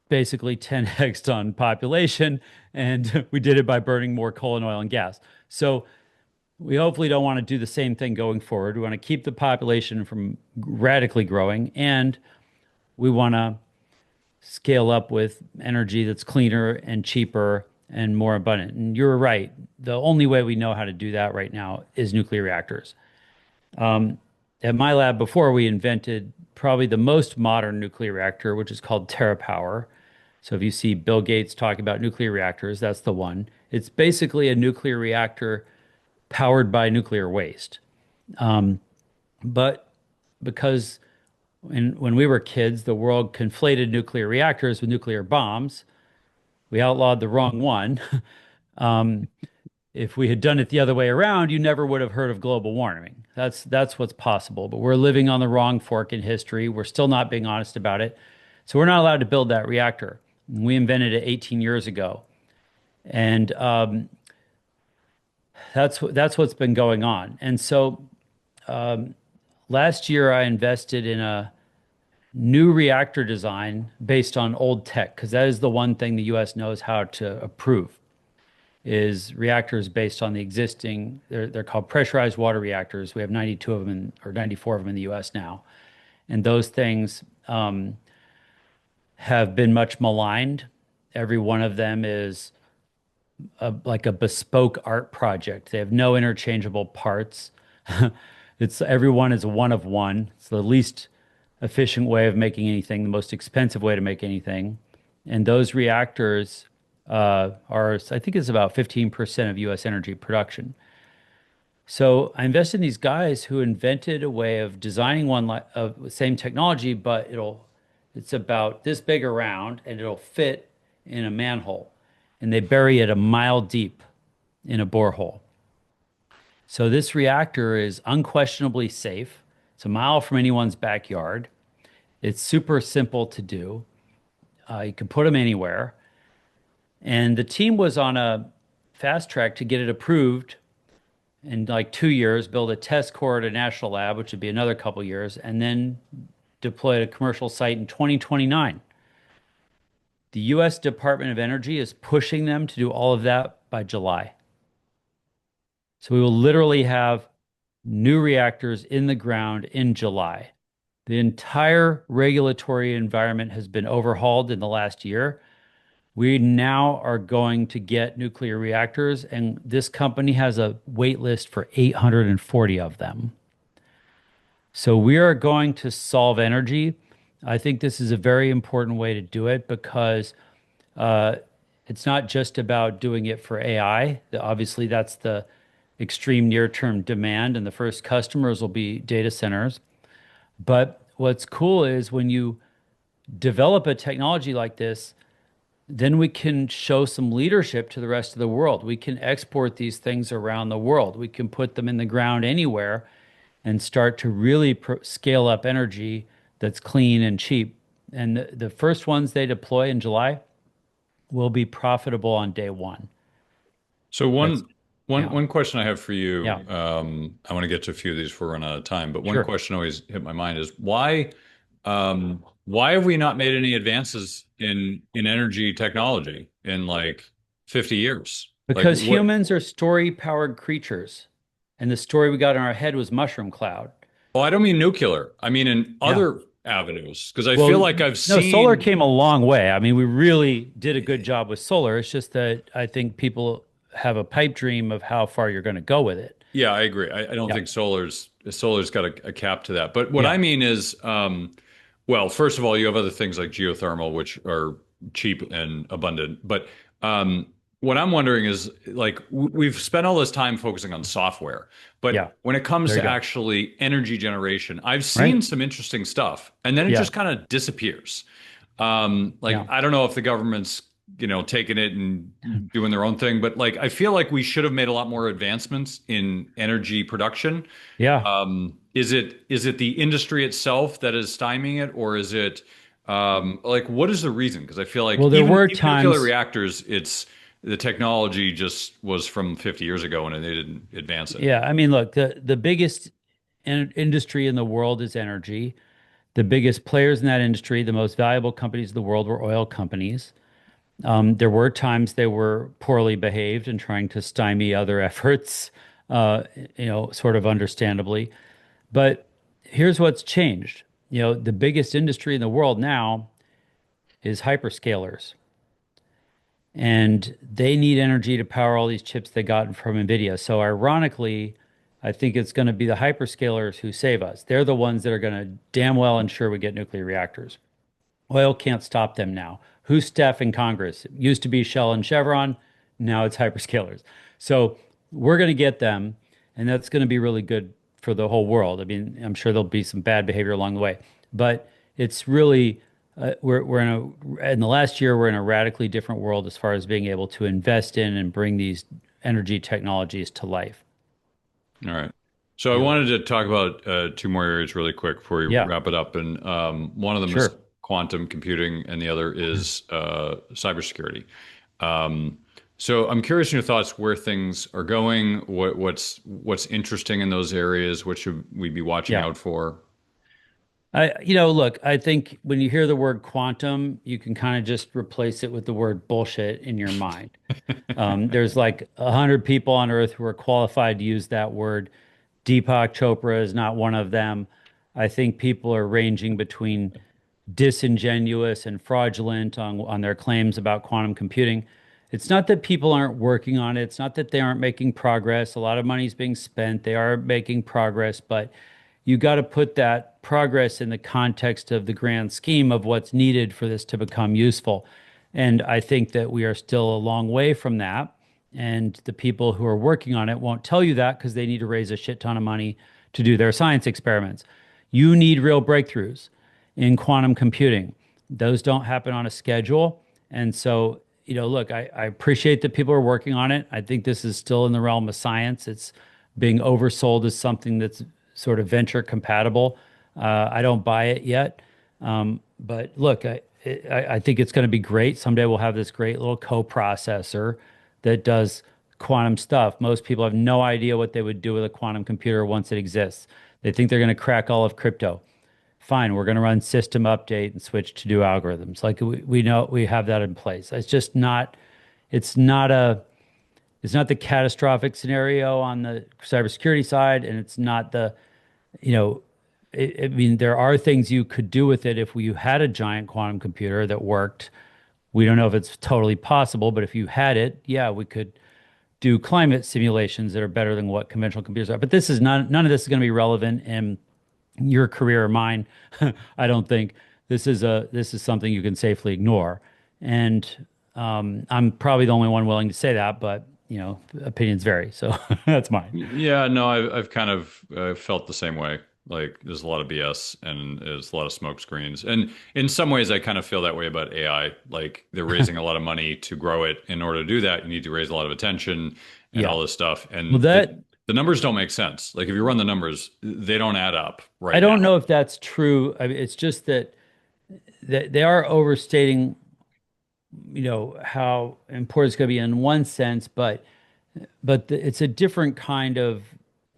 basically 10x on population, and we did it by burning more coal and oil and gas. So we hopefully don't want to do the same thing going forward. We want to keep the population from radically growing, and we want to scale up with energy that's cleaner and cheaper and more abundant. And you're right. The only way we know how to do that right now is nuclear reactors. At my lab before, we invented probably the most modern nuclear reactor, which is called TerraPower. So if you see Bill Gates talking about nuclear reactors, that's the one. It's basically a nuclear reactor powered by nuclear waste. But because when we were kids, the world conflated nuclear reactors with nuclear bombs, we outlawed the wrong one. If we had done it the other way around, you never would have heard of global warming. That's what's possible. But we're living on the wrong fork in history. We're still not being honest about it. So we're not allowed to build that reactor. We invented it 18 years ago. And that's what's been going on. And so last year I invested in a new reactor design based on old tech, because that is the one thing the US knows how to approve is reactors based on the existing, they're called pressurized water reactors. We have 92 of them or 94 of them in the US now. And those things have been much maligned. Every one of them is like a bespoke art project. They have no interchangeable parts. Everyone is a one of one. It's the least efficient way of making anything, the most expensive way to make anything. And those reactors are, I think it's about 15% of US energy production. So I invested in these guys who invented a way of designing one of the same technology, but it's about this big around and it'll fit in a manhole. And they bury it a mile deep in a borehole. So this reactor is unquestionably safe. It's a mile from anyone's backyard. It's super simple to do. You can put them anywhere. And the team was on a fast track to get it approved in like 2 years, build a test core at a national lab, which would be another couple years, and then deploy a commercial site in 2029. The US Department of Energy is pushing them to do all of that by July. So we will literally have new reactors in the ground in July. The entire regulatory environment has been overhauled in the last year. We now are going to get nuclear reactors, and this company has a wait list for 840 of them. So we are going to solve energy. I think this is a very important way to do it because uh, it's not just about doing it for AI. Obviously, that's the extreme near-term demand, and the first customers will be data centers. But what's cool is when you develop a technology like this, then we can show some leadership to the rest of the world. We can export these things around the world. We can put them in the ground anywhere and start to really scale up energy that's clean and cheap. And the first ones they deploy in July will be profitable on day one. So That's, yeah, one question I have for you, yeah, I want to get to a few of these before we run out of time, but one sure. question always hit my mind is why have we not made any advances in energy technology in like 50 years? Like Because what? humans are story-powered creatures, and the story we got in our head was mushroom cloud. Well, I don't mean nuclear. I mean in Yeah. other avenues because I feel Well, like I've no, solar seen. came a long way. I mean, we really did a good job with solar. It's just that I think people have a pipe dream of how far you're going to go with it. Yeah, I agree. I don't Yeah. think solar's got a cap to that. But what I Yeah. mean is, well, first of all, you have other things like geothermal, which are cheap and abundant. But what I'm wondering is, like, we've spent all this time focusing on software, Yeah. but when it comes There you to go. actually energy generation, I've Right? seen some interesting stuff, and then it Yeah. just kind of disappears. Like Yeah. I don't know if the government's, taking it and doing their own thing, but like I feel like we should have made a lot more advancements in energy production. Yeah. Is it the industry itself that is stymieing it, or is it like what is the reason? Because I feel like Well, there were even nuclear times, reactors, it's the technology just was from 50 years ago and they didn't advance it. yeah. I mean, look, the biggest industry in the world is energy. The biggest players in that industry, the most valuable companies in the world were oil companies. There were times they were poorly behaved and trying to stymie other efforts, uh, sort of understandably. But here's what's changed. The biggest industry in the world now is hyperscalers, and they need energy to power all these chips they got from NVIDIA. So ironically, I think it's going to be the hyperscalers who save us. They're the ones that are going to damn well ensure we get nuclear reactors. Oil can't stop them now. Who's staffing Congress? It used to be Shell and Chevron. Now it's hyperscalers. So we're going to get them, and that's going to be really good for the whole world. I mean, I'm sure there'll be some bad behavior along the way, but it's really we're in the last year we're in a radically different world as far as being able to invest in and bring these energy technologies to life. All right. So I You know, wanted to talk about two more areas really quick before we yeah, wrap it up. And one of them is sure. quantum computing, and the other is cybersecurity. Um, so I'm curious in your thoughts where things are going, what's interesting in those areas, what should we be watching Yeah. out for? Look, I think when you hear the word quantum, you can kind of just replace it with the word bullshit in your mind. There's like 100 people on Earth who are qualified to use that word. Deepak Chopra is not one of them. I think people are ranging between disingenuous and fraudulent on their claims about quantum computing. It's not that people aren't working on it. It's not that they aren't making progress. A lot of money is being spent. They are making progress, but you got to put that progress in the context of the grand scheme of what's needed for this to become useful. And I think that we are still a long way from that. And the people who are working on it won't tell you that because they need to raise a shit ton of money to do their science experiments. You need real breakthroughs in quantum computing. Those don't happen on a schedule. And so, look, I appreciate that people are working on it. I think this is still in the realm of science. It's being oversold as something that's sort of venture compatible. I don't buy it yet. But look, I think it's going to be great. Someday we'll have this great little co-processor that does quantum stuff. Most people have no idea what they would do with a quantum computer once it exists. They think they're going to crack all of crypto. Fine, we're going to run system update and switch to do algorithms. Like we know we have that in place. It's just not. It's not a. It's not the catastrophic scenario on the cybersecurity side, and it's not the, you know, I mean, there are things you could do with it if you had a giant quantum computer that worked. We don't know if it's totally possible, but if you had it, yeah, we could do climate simulations that are better than what conventional computers are. But this is not, none of this is going to be relevant in your career or mine. I don't think this is something you can safely ignore. And I'm probably the only one willing to say that, but opinions vary. So that's mine. Yeah, no, I've kind of felt the same way. Like there's a lot of BS and there's a lot of smoke screens. And in some ways, I kind of feel that way about AI. Like they're raising a lot of money to grow it. In order to do that, you need to raise a lot of attention and Yeah. all this stuff. Well, And that the numbers don't make sense. Like if you run the numbers, they don't add up I right don't now. know if that's true. I mean, it's just that they are overstating, how important it's going to be in one sense, but it's a different kind of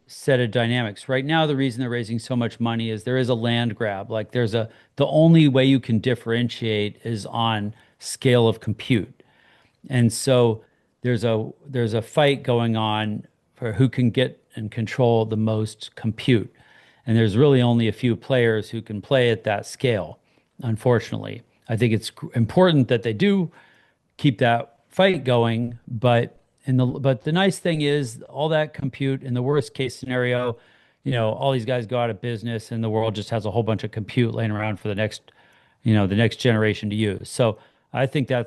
set of dynamics. Right now, the reason they're raising so much money is there is a land grab. Like the only way you can differentiate is on scale of compute. And so there's a fight going on for who can get and control the most compute. And there's really only a few players who can play at that scale, unfortunately. I think it's important that they do keep that fight going, but the nice thing is all that compute in the worst case scenario, all these guys go out of business and the world just has a whole bunch of compute laying around for the next generation to use. So I think I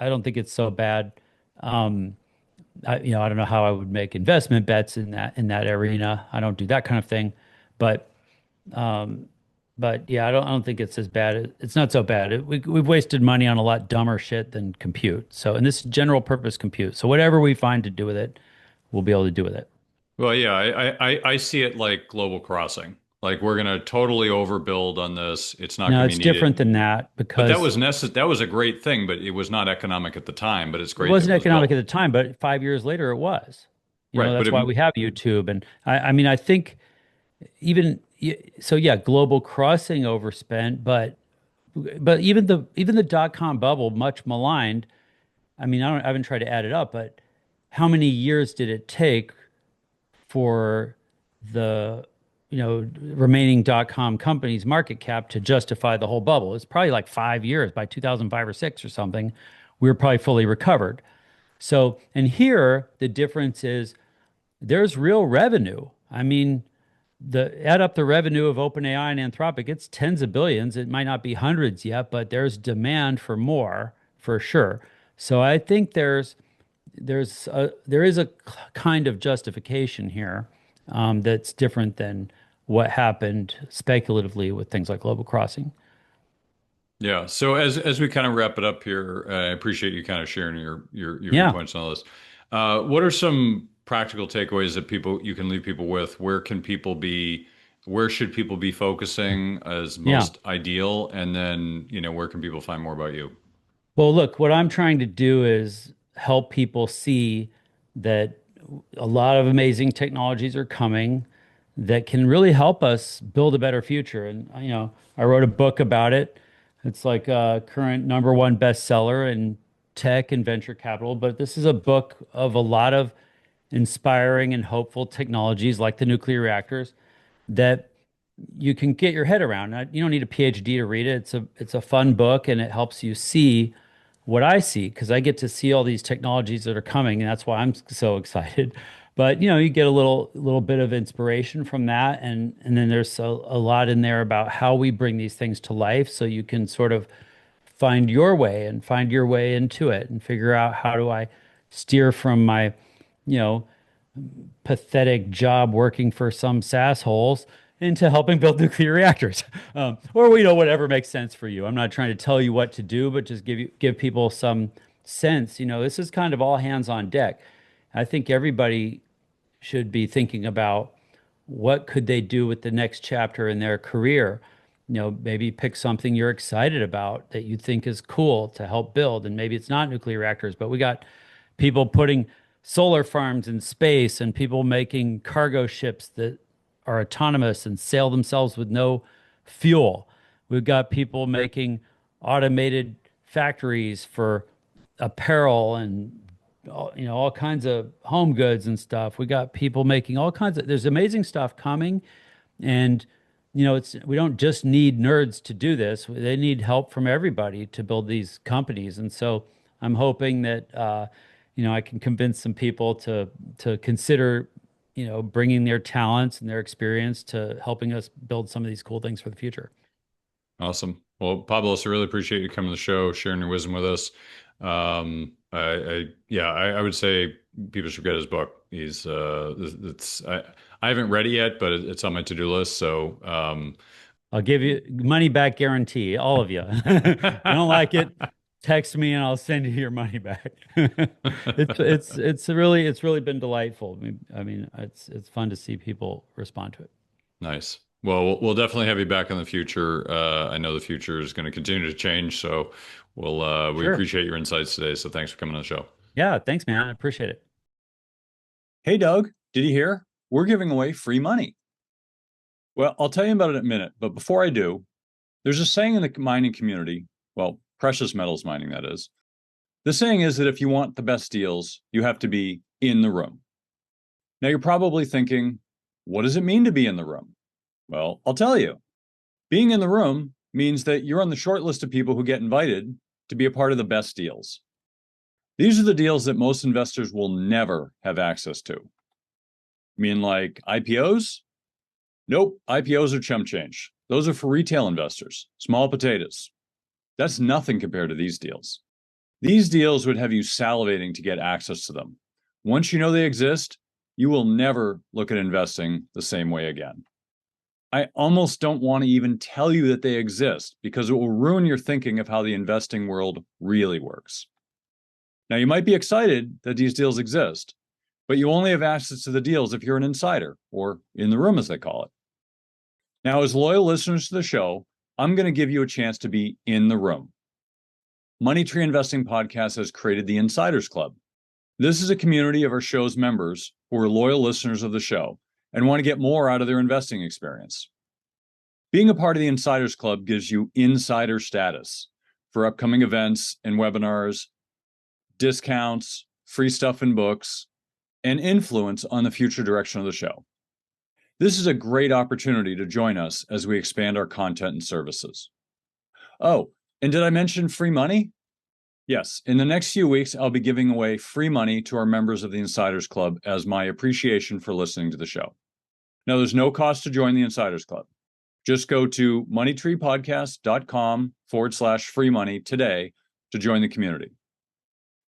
don't think it's so bad. Um, I don't know how I would make investment bets in that arena. I don't do that kind of thing, but um, but yeah, I don't think it's as bad. It's not so bad. We've wasted money on a lot dumber shit than compute. So, and this is general purpose compute. So whatever we find to do with it, we'll be able to do with it. Well, yeah, I see it like global crossing. Like we're gonna totally overbuild on this. It's not Now gonna be it's different needed. than that But that because was that was a great thing, but it was not economic at the time, but it's it great that wasn't it was economic at built. the time, but 5 years later it was. Right, but That's it, why we have YouTube. And I mean, I think even so, yeah, global crossing overspent, but even the dot-com bubble, much maligned. I mean, I haven't tried to add it up, but how many years did it take for the remaining dot-com companies market cap to justify the whole bubble? It's probably like 5 years. By 2005 or 6 or something, we were probably fully recovered. So, and here the difference is there's real revenue. I mean, the add up the revenue of OpenAI and Anthropic, it's tens of billions. It might not be hundreds yet, but there's demand for more for sure. So I think there is a kind of justification here, that's different than what happened speculatively with things like Global Crossing. yeah. So as we kind of wrap it up here, I appreciate you kind of sharing your Yeah, viewpoints on all this. What are some practical takeaways that people you can leave people with? Where should people be focusing as yeah. most ideal? And then, where can people find more about you? Well, look, what I'm trying to do is help people see that a lot of amazing technologies are coming that can really help us build a better future. And, I wrote a book about it. It's like a current number one bestseller in tech and venture capital. But this is a book of a lot of inspiring and hopeful technologies like the nuclear reactors that you can get your head around. You don't need a PhD to read it. It's a fun book and it helps you see what I see because I get to see all these technologies that are coming, and that's why I'm so excited. But you get a little bit of inspiration from that, and then there's a lot in there about how we bring these things to life, so you can sort of find your way into it and figure out how do I steer from my, you know, pathetic job working for some sassholes into helping build nuclear reactors, or whatever makes sense for you. I'm not trying to tell you what to do, but just give people some sense. This is kind of all hands on deck. I think everybody should be thinking about what could they do with the next chapter in their career. Maybe pick something you're excited about that you think is cool to help build. And maybe it's not nuclear reactors, but we got people putting solar farms in space and people making cargo ships that are autonomous and sail themselves with no fuel. We've got people making automated factories for apparel and all kinds of home goods and stuff. We got people making all kinds of there's amazing stuff coming, and we don't just need nerds to do this. They need help from everybody to build these companies. And so I'm hoping that I can convince some people to consider, bringing their talents and their experience to helping us build some of these cool things for the future. Awesome. Well, Pablos, I really appreciate you coming to the show, sharing your wisdom with us. Yeah, I would say people should get his book. I haven't read it yet, but it's on my to-do list. So, I'll give you money back guarantee, all of you. You don't like it, text me and I'll send you your money back. It's really been delightful. I mean, it's fun to see people respond to it. nice. Well, we'll definitely have you back in the future. I know the future is going to continue to change, so we Sure. appreciate your insights today. So thanks for coming on the show. Yeah, thanks, man. I appreciate it. Hey, Doug, did you hear? We're giving away free money. Well, I'll tell you about it in a minute, but before I do, there's a saying in the mining community, well, precious metals mining, that is. The saying is that if you want the best deals, you have to be in the room. Now, you're probably thinking, what does it mean to be in the room? Well, I'll tell you. Being in the room means that you're on the short list of people who get invited to be a part of the best deals. These are the deals that most investors will never have access to. You mean like IPOs? Nope, IPOs are chump change. Those are for retail investors, small potatoes. That's nothing compared to these deals. These deals would have you salivating to get access to them. Once you know they exist, you will never look at investing the same way again. I almost don't want to even tell you that they exist because it will ruin your thinking of how the investing world really works. Now, you might be excited that these deals exist, but you only have access to the deals if you're an insider, or in the room as they call it. Now, as loyal listeners to the show, I'm going to give you a chance to be in the room. Money Tree Investing Podcast has created the Insiders Club. This is a community of our show's members who are loyal listeners of the show and want to get more out of their investing experience. Being a part of the Insiders Club gives you insider status for upcoming events and webinars, discounts, free stuff and books, and influence on the future direction of the show. This is a great opportunity to join us as we expand our content and services. Oh, and did I mention free money? Yes, in the next few weeks, I'll be giving away free money to our members of the Insiders Club as my appreciation for listening to the show. Now, there's no cost to join the Insiders Club. Just go to moneytreepodcast.com/free money today to join the community.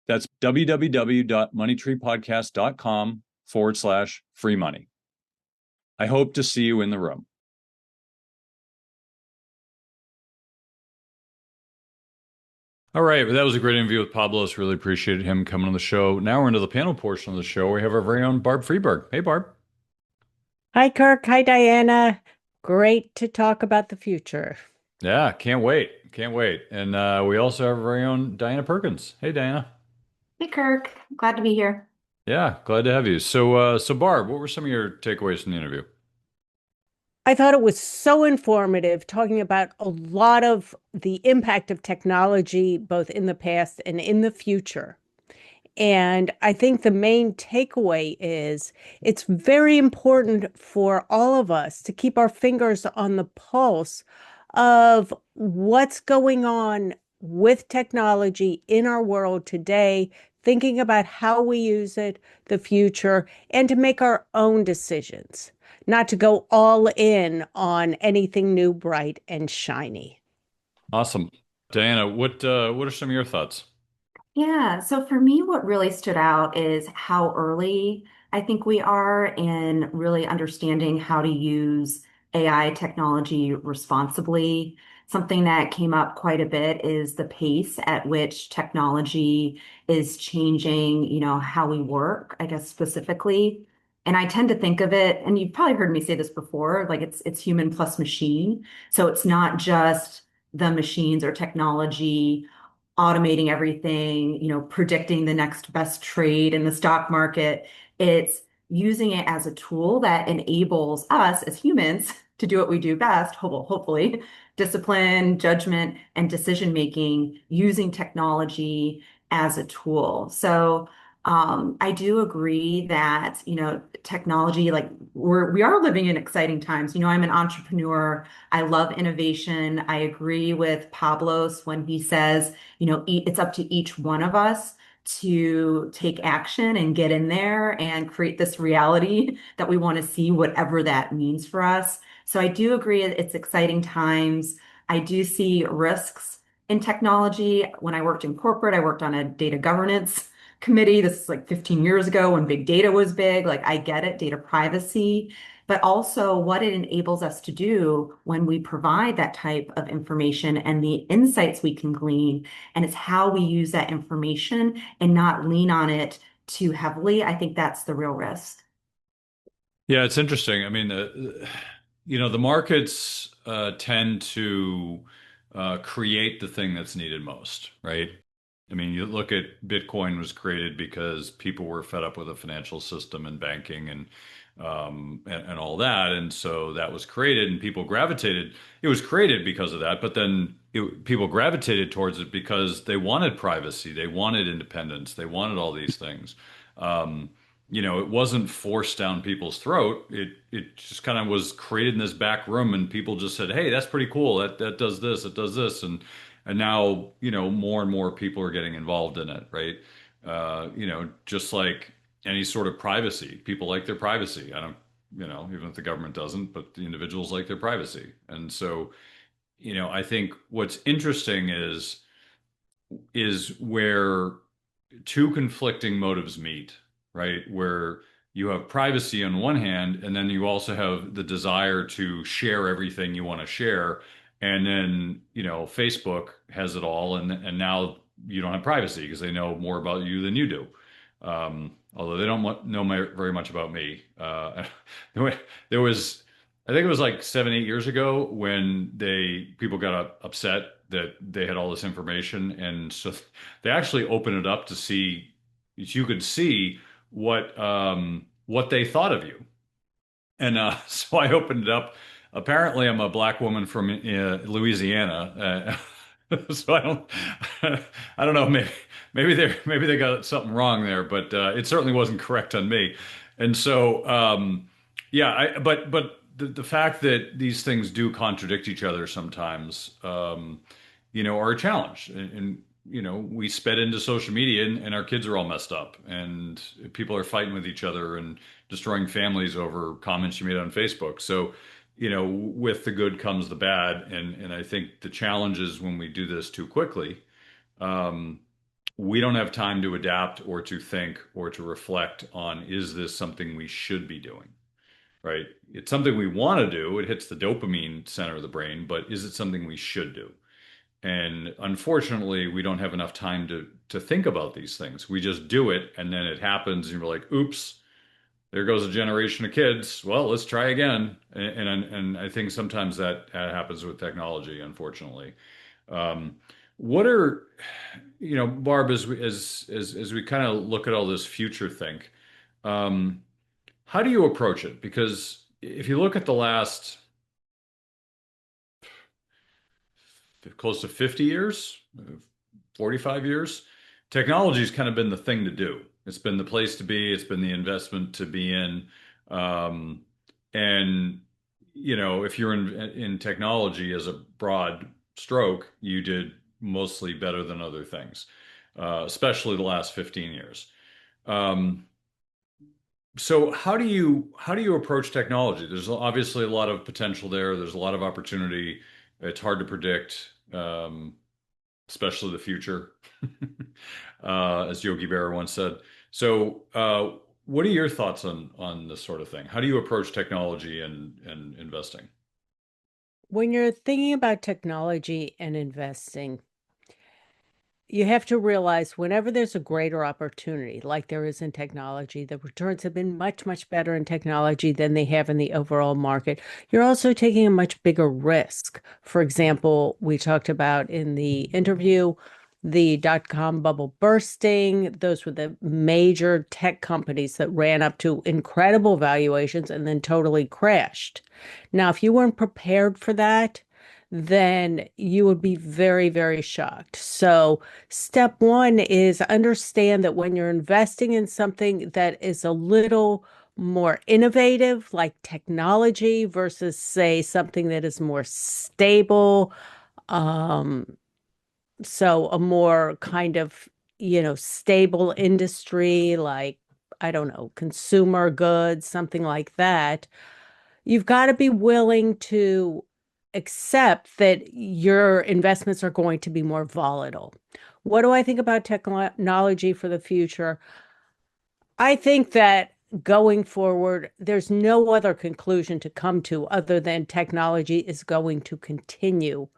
That's www.moneytreepodcast.com/free money. I hope to see you in the room. All right, well, that was a great interview with Pablos. Really appreciated him coming on the show. Now we're into the panel portion of the show. We have our very own Barb Freeberg. Hey, Barb. Hi, Kirk. Hi, Diana. Great to talk about the future. Yeah, can't wait. Can't wait. And we also have our very own Diana Perkins. Hey, Diana. Hey Kirk, glad to be here. Yeah, glad to have you. So Barb, what were some of your takeaways from the interview? I thought it was so informative talking about a lot of the impact of technology, both in the past and in the future. And I think the main takeaway is it's very important for all of us to keep our fingers on the pulse of what's going on with technology in our world today, thinking about how we use it, the future, and to make our own decisions, not to go all in on anything new, bright, and shiny. Awesome. Diana, what are some of your thoughts? Yeah, so for me, what really stood out is how early I think we are in really understanding how to use AI technology responsibly. Something that came up quite a bit is the pace at which technology is changing, how we work, I guess specifically. And I tend to think of it, and you've probably heard me say this before, like it's human plus machine. So it's not just the machines or technology automating everything, predicting the next best trade in the stock market. It's using it as a tool that enables us as humans to do what we do best, hopefully, discipline, judgment, and decision making using technology as a tool. So I do agree that, technology, like we are living in exciting times. I'm an entrepreneur. I love innovation. I agree with Pablos when he says, it's up to each one of us to take action and get in there and create this reality that we want to see, whatever that means for us. So I do agree it's exciting times. I do see risks in technology. When I worked in corporate, I worked on a data governance committee. This is like 15 years ago when big data was big. Like, I get it, data privacy, but also what it enables us to do when we provide that type of information and the insights we can glean. And it's how we use that information and not lean on it too heavily. I think that's the real risk. Yeah, it's interesting. I mean, the markets tend to create the thing that's needed most, right? I mean, you look at Bitcoin was created because people were fed up with the financial system and banking and all that, and so that was created, and people gravitated. It was created because of that, but then people gravitated towards it because they wanted privacy, they wanted independence, they wanted all these things. Um, it wasn't forced down people's throat. It just kind of was created in this back room, and people just said, "Hey, that's pretty cool. That does this. It does this." And now, more and more people are getting involved in it, right? Just like any sort of privacy, people like their privacy. I don't, even if the government doesn't, but the individuals like their privacy. And so, I think what's interesting is where two conflicting motives meet, right? Where you have privacy on one hand, and then you also have the desire to share everything you want to share. And then, Facebook has it all, and now you don't have privacy because they know more about you than you do. Although they don't know very much about me. There was, I think it was like 7, 8 years ago when people got upset that they had all this information, and so they actually opened it up to see if you could see what they thought of you. And so I opened it up. Apparently, I'm a black woman from Louisiana, so I don't know. Maybe they got something wrong there, but it certainly wasn't correct on me. And so, yeah, but the fact that these things do contradict each other sometimes, are a challenge. And we sped into social media, and our kids are all messed up, and people are fighting with each other and destroying families over comments you made on Facebook. So, with the good comes the bad, and I think the challenge is when we do this too quickly, um, we don't have time to adapt or to think or to reflect on, is this something we should be doing? Right? It's something we want to do. It hits the dopamine center of the brain, but is it something we should do? And unfortunately, we don't have enough time to think about these things. We just do it, and then it happens, and we're like, "Oops, there goes a generation of kids. Well, let's try again." And I think sometimes that happens with technology, unfortunately. Um, what are, Barb, as we kind of look at all this future think, um, how do you approach it? Because if you look at the last close to 50 years, 45 years, technology's kind of been the thing to do. It's been the place to be. It's been the investment to be in. Um, and, if you're in technology as a broad stroke, you did mostly better than other things, especially the last 15 years. Um, so how do you approach technology? There's obviously a lot of potential there. There's a lot of opportunity. It's hard to predict, especially the future, as Yogi Berra once said. So, what are your thoughts on this sort of thing? How do you approach technology and investing? When you're thinking about technology and investing, you have to realize whenever there's a greater opportunity, like there is in technology, the returns have been much, much better in technology than they have in the overall market. You're also taking a much bigger risk. For example, we talked about in the interview the dot-com bubble bursting. Those were the major tech companies that ran up to incredible valuations and then totally crashed. Now, if you weren't prepared for that, then you would be very, very shocked. So, step one is understand that when you're investing in something that is a little more innovative, like technology, versus, say, something that is more stable, um, so a more kind of, stable industry, like, I don't know, consumer goods, something like that, you've got to be willing to accept that your investments are going to be more volatile. What do I think about technology for the future? I think that going forward, there's no other conclusion to come to other than technology is going to continue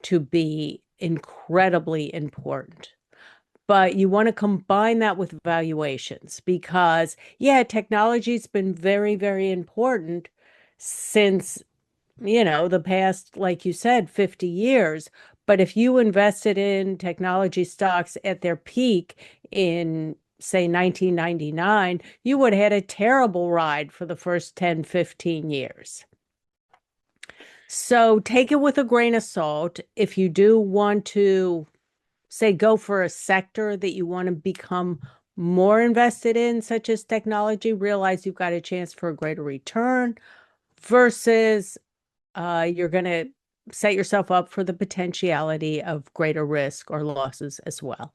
to be incredibly important. But you want to combine that with valuations because, yeah, technology's been very, very important since, the past, like you said, 50 years. But if you invested in technology stocks at their peak in, say, 1999, you would have had a terrible ride for the first 10, 15 years. So take it with a grain of salt. If you do want to, say, go for a sector that you want to become more invested in, such as technology, realize you've got a chance for a greater return versus you're going to set yourself up for the potentiality of greater risk or losses as well.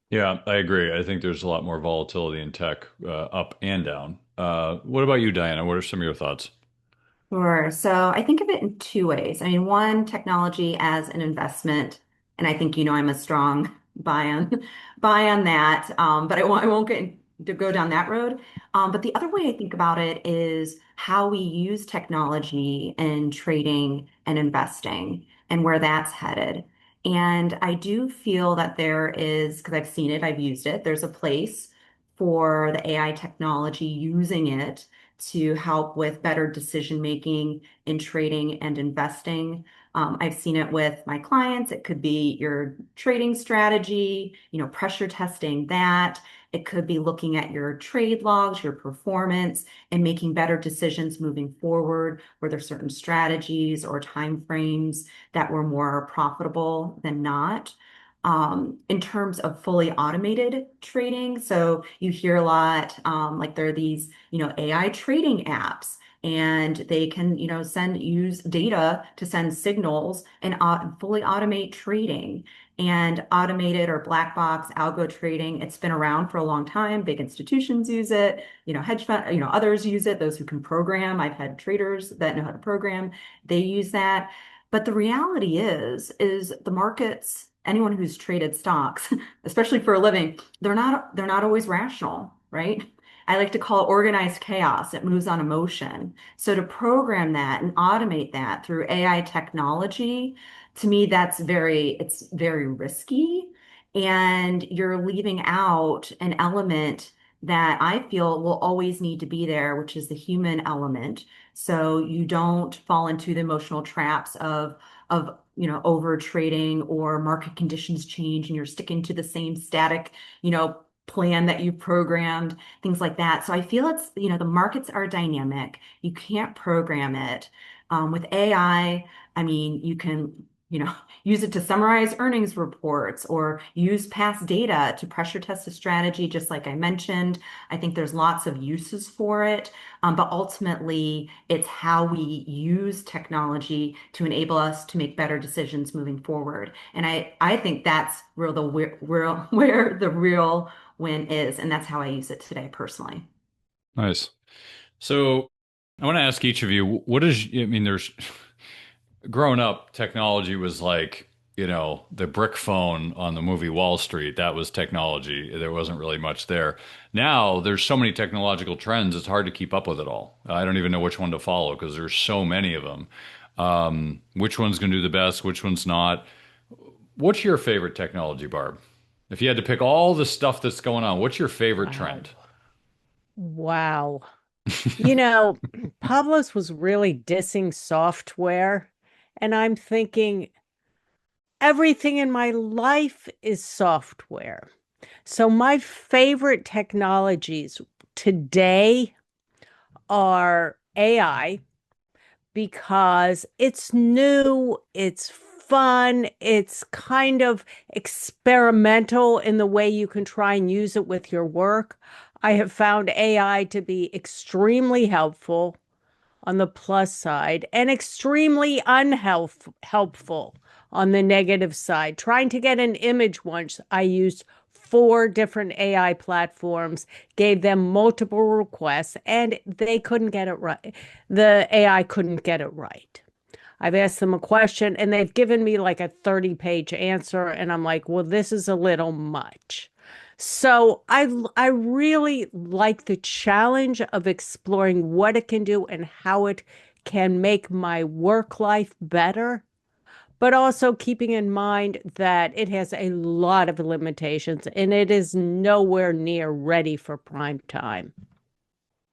Yeah, I agree. I think there's a lot more volatility in tech, up and down. What about you, Diana? What are some of your thoughts? Sure. So I think of it in two ways. I mean, one, technology as an investment, and I think I'm a strong buy on buy on that. But I won't get to go down that road. But the other way I think about it is how we use technology in trading and investing and where that's headed. And I do feel that there is, because I've seen it, I've used it, there's a place for the AI technology using it to help with better decision making in trading and investing. I've seen it with my clients. It could be your trading strategy, pressure testing that. It could be looking at your trade logs, your performance, and making better decisions moving forward. Were there certain strategies or time frames that were more profitable than not? In terms of fully automated trading. So you hear a lot, like there are these, AI trading apps, and they can, use data to send signals and fully automate trading. And automated or black box algo trading, it's been around for a long time. Big institutions use it, hedge fund, others use it, those who can program. I've had traders that know how to program, they use that. But the reality is the markets, anyone who's traded stocks, especially for a living, they're not always rational, right? I like to call it organized chaos. It moves on emotion. So to program that and automate that through AI technology, to me, it's very risky. And you're leaving out an element that I feel will always need to be there, which is the human element. So you don't fall into the emotional traps of over trading or market conditions change and you're sticking to the same static, plan that you programmed, things like that. So I feel the markets are dynamic. You can't program it. With I mean, you can, use it to summarize earnings reports or use past data to pressure test a strategy, just like I mentioned. I think there's lots of uses for it. But ultimately, it's how we use technology to enable us to make better decisions moving forward. And I think that's where the real win is. And that's how I use it today personally. Nice. So I want to ask each of you, I mean, there's growing up, technology was like, the brick phone on the movie Wall Street. That was technology. There wasn't really much there. Now there's so many technological trends, it's hard to keep up with it all. I don't even know which one to follow because there's so many of them. Which one's going to do the best? Which one's not? What's your favorite technology, Barb? If you had to pick all the stuff that's going on, what's your favorite Wow. trend? Wow. You know, Pablos was really dissing software, and I'm thinking everything in my life is software. So my favorite technologies today are AI, because it's new, it's fun, it's kind of experimental in the way you can try and use it with your work. I have found AI to be extremely helpful on the plus side and extremely unhelpful on the negative side. Trying to get an image once, I used four different AI platforms, gave them multiple requests, and they couldn't get it right. The AI couldn't get it right. I've asked them a question and they've given me like a 30-page answer, and I'm like, well, this is a little much. So I really like the challenge of exploring what it can do and how it can make my work life better, but also keeping in mind that it has a lot of limitations and it is nowhere near ready for prime time.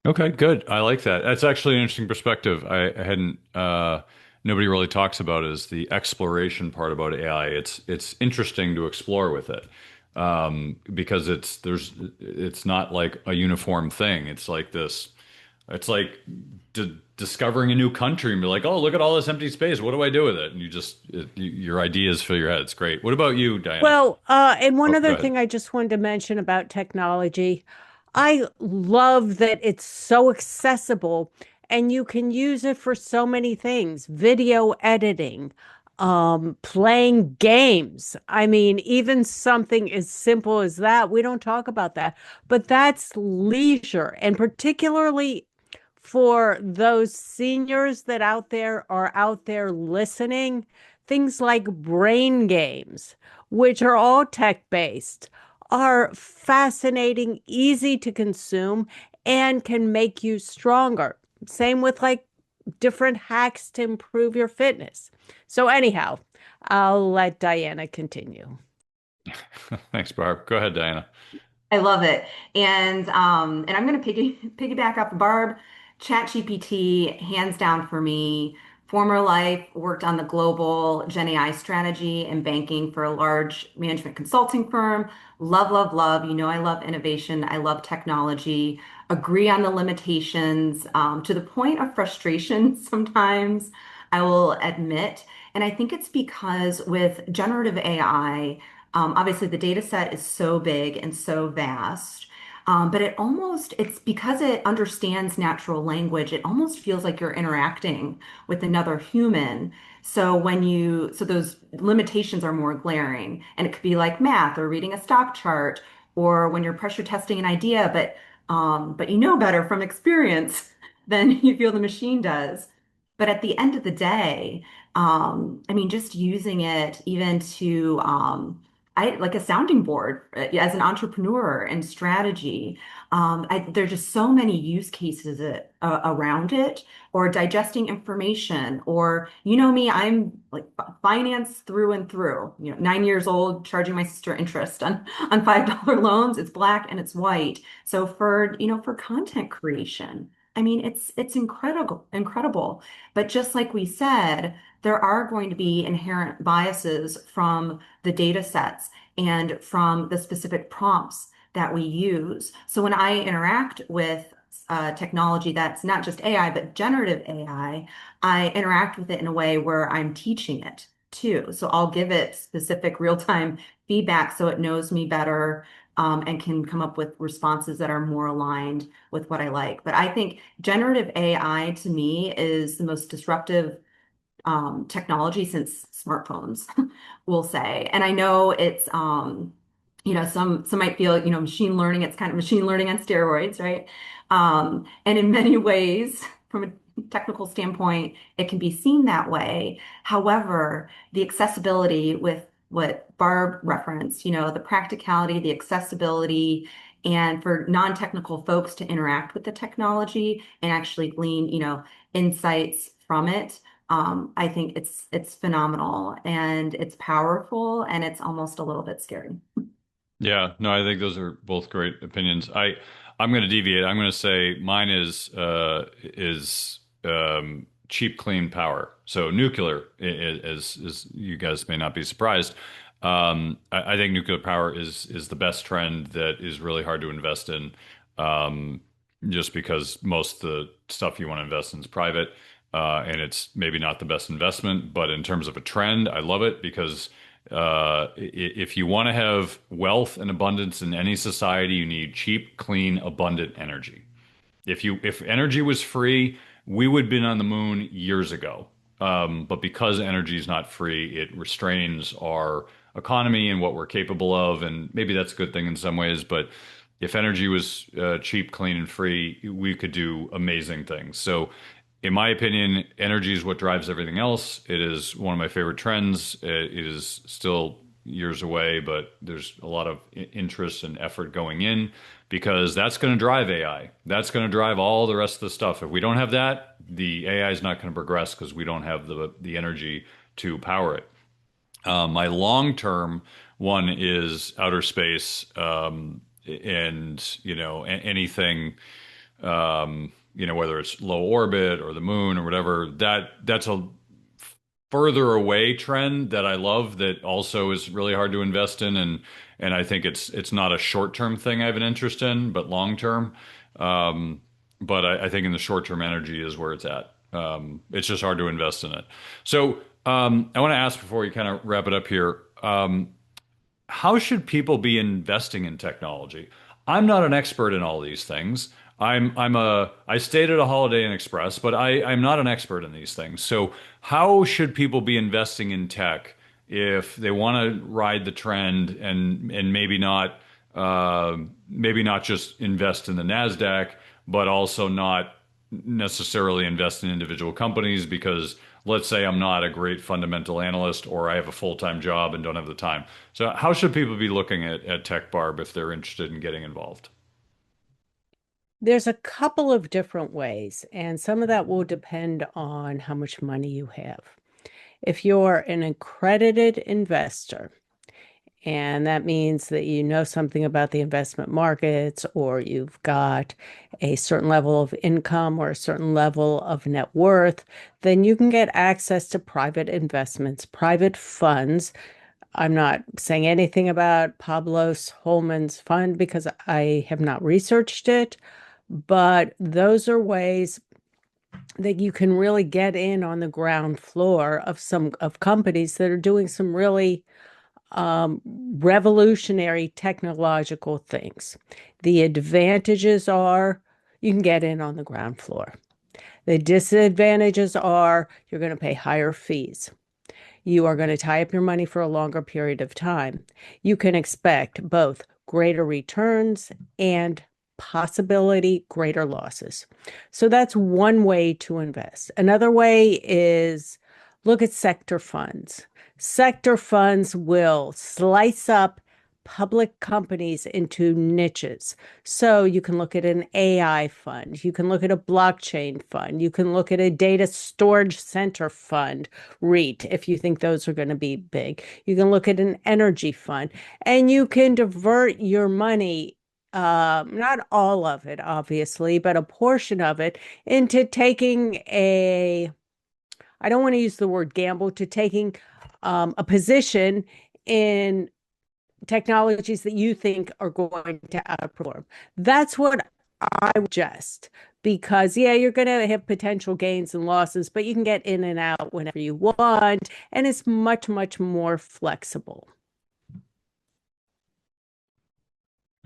Okay, good. I like that. That's actually an interesting perspective. I hadn't nobody really talks about is the exploration part about AI. It's interesting to explore with it. Because it's not like a uniform thing. It's like discovering a new country and be like, "Oh, look at all this empty space. What do I do with it?" And your ideas fill your head. It's great. What about you, Diana? Well, and one Oh, go other ahead. thing I just wanted to mention about technology, I love that it's so accessible and you can use it for so many things, video editing, playing games. I mean, even something as simple as that, we don't talk about that, but that's leisure. And particularly for those seniors that out there are out there listening, things like brain games, which are all tech-based, are fascinating, easy to consume, and can make you stronger. Same with like different hacks to improve your fitness. So anyhow, I'll let Diana continue. Thanks, Barb. Go ahead, Diana. I love it. And I'm gonna piggyback off Barb. ChatGPT, hands down for me. Former life worked on the global Gen AI strategy and banking for a large management consulting firm. Love, love, love. You know, I love innovation. I love technology. Agree on the limitations, to the point of frustration sometimes, I will admit. And I think it's because with generative AI, obviously, the data set is so big and so vast, but it's because it understands natural language, it almost feels like you're interacting with another human. So those limitations are more glaring, and it could be like math or reading a stock chart, or when you're pressure testing an idea, but you know better from experience than you feel the machine does. But at the end of the day, I mean, just using it even to I like a sounding board as an entrepreneur and strategy. There's just so many use cases around it, or digesting information, or you know me, I'm like finance through and through. You know, 9 years old, charging my sister interest on $5 loans. It's black and it's white. So for content creation, I mean, it's incredible, incredible. But just like we said, there are going to be inherent biases from the data sets and from the specific prompts that we use. So when I interact with technology that's not just AI, but generative AI, I interact with it in a way where I'm teaching it too. So I'll give it specific real-time feedback so it knows me better, and can come up with responses that are more aligned with what I like. But I think generative AI to me is the most disruptive technology since smartphones, we'll say. And I know it's some might feel, machine learning, it's kind of machine learning on steroids, right? And in many ways, from a technical standpoint, it can be seen that way. However, the accessibility with what Barb referenced, the practicality, the accessibility, and for non-technical folks to interact with the technology and actually glean, insights from it. I think it's phenomenal and it's powerful and it's almost a little bit scary. Yeah, no, I think those are both great opinions. I'm going to deviate. I'm going to say mine is cheap, clean power. So nuclear is you guys may not be surprised. I think nuclear power is the best trend that is really hard to invest in, just because most of the stuff you want to invest in is private. and it's maybe not the best investment, but in terms of a trend, I love it because if you want to have wealth and abundance in any society, you need cheap, clean, abundant energy. If energy was free, we would have been on the moon years ago. But because energy is not free, it restrains our economy and what we're capable of, and maybe that's a good thing in some ways. But if energy was cheap, clean, and free, we could do amazing things. So, in my opinion, energy is what drives everything else. It is one of my favorite trends. It is still years away, but there's a lot of interest and effort going in because that's going to drive AI. That's going to drive all the rest of the stuff. If we don't have that, the AI is not going to progress because we don't have the energy to power it. My long-term one is outer space, and anything, whether it's low orbit or the moon or whatever. That's a further away trend that I love that also is really hard to invest in, and I think it's not a short-term thing I have an interest in, but long-term. But I think in the short term, energy is where it's at. It's just hard to invest in it. So I want to ask before we kind of wrap it up here. How should people be investing in technology? I'm not an expert in all these things. I stayed at a Holiday Inn Express, but I'm not an expert in these things. So how should people be investing in tech if they want to ride the trend and maybe not just invest in the Nasdaq, but also not necessarily invest in individual companies because let's say I'm not a great fundamental analyst or I have a full-time job and don't have the time. So how should people be looking at Tech Barb if they're interested in getting involved? There's a couple of different ways, and some of that will depend on how much money you have. If you're an accredited investor, and that means that you know something about the investment markets, or you've got a certain level of income or a certain level of net worth, then you can get access to private investments, private funds. I'm not saying anything about Pablos Holman's fund because I have not researched it, but those are ways that you can really get in on the ground floor of some of companies that are doing some really revolutionary technological things. The advantages are you can get in on the ground floor. The disadvantages are you're going to pay higher fees. You are going to tie up your money for a longer period of time. You can expect both greater returns and possibility greater losses. So that's one way to invest. Another way is look at sector funds. Sector funds will slice up public companies into niches. So you can look at an AI fund, you can look at a blockchain fund, you can look at a data storage center fund, REIT, if you think those are going to be big. You can look at an energy fund, and you can divert your money, not all of it, obviously, but a portion of it into taking I don't want to use the word gamble, to taking a position in technologies that you think are going to outperform. That's what I would suggest because, yeah, you're going to have potential gains and losses, but you can get in and out whenever you want, and it's much, much more flexible.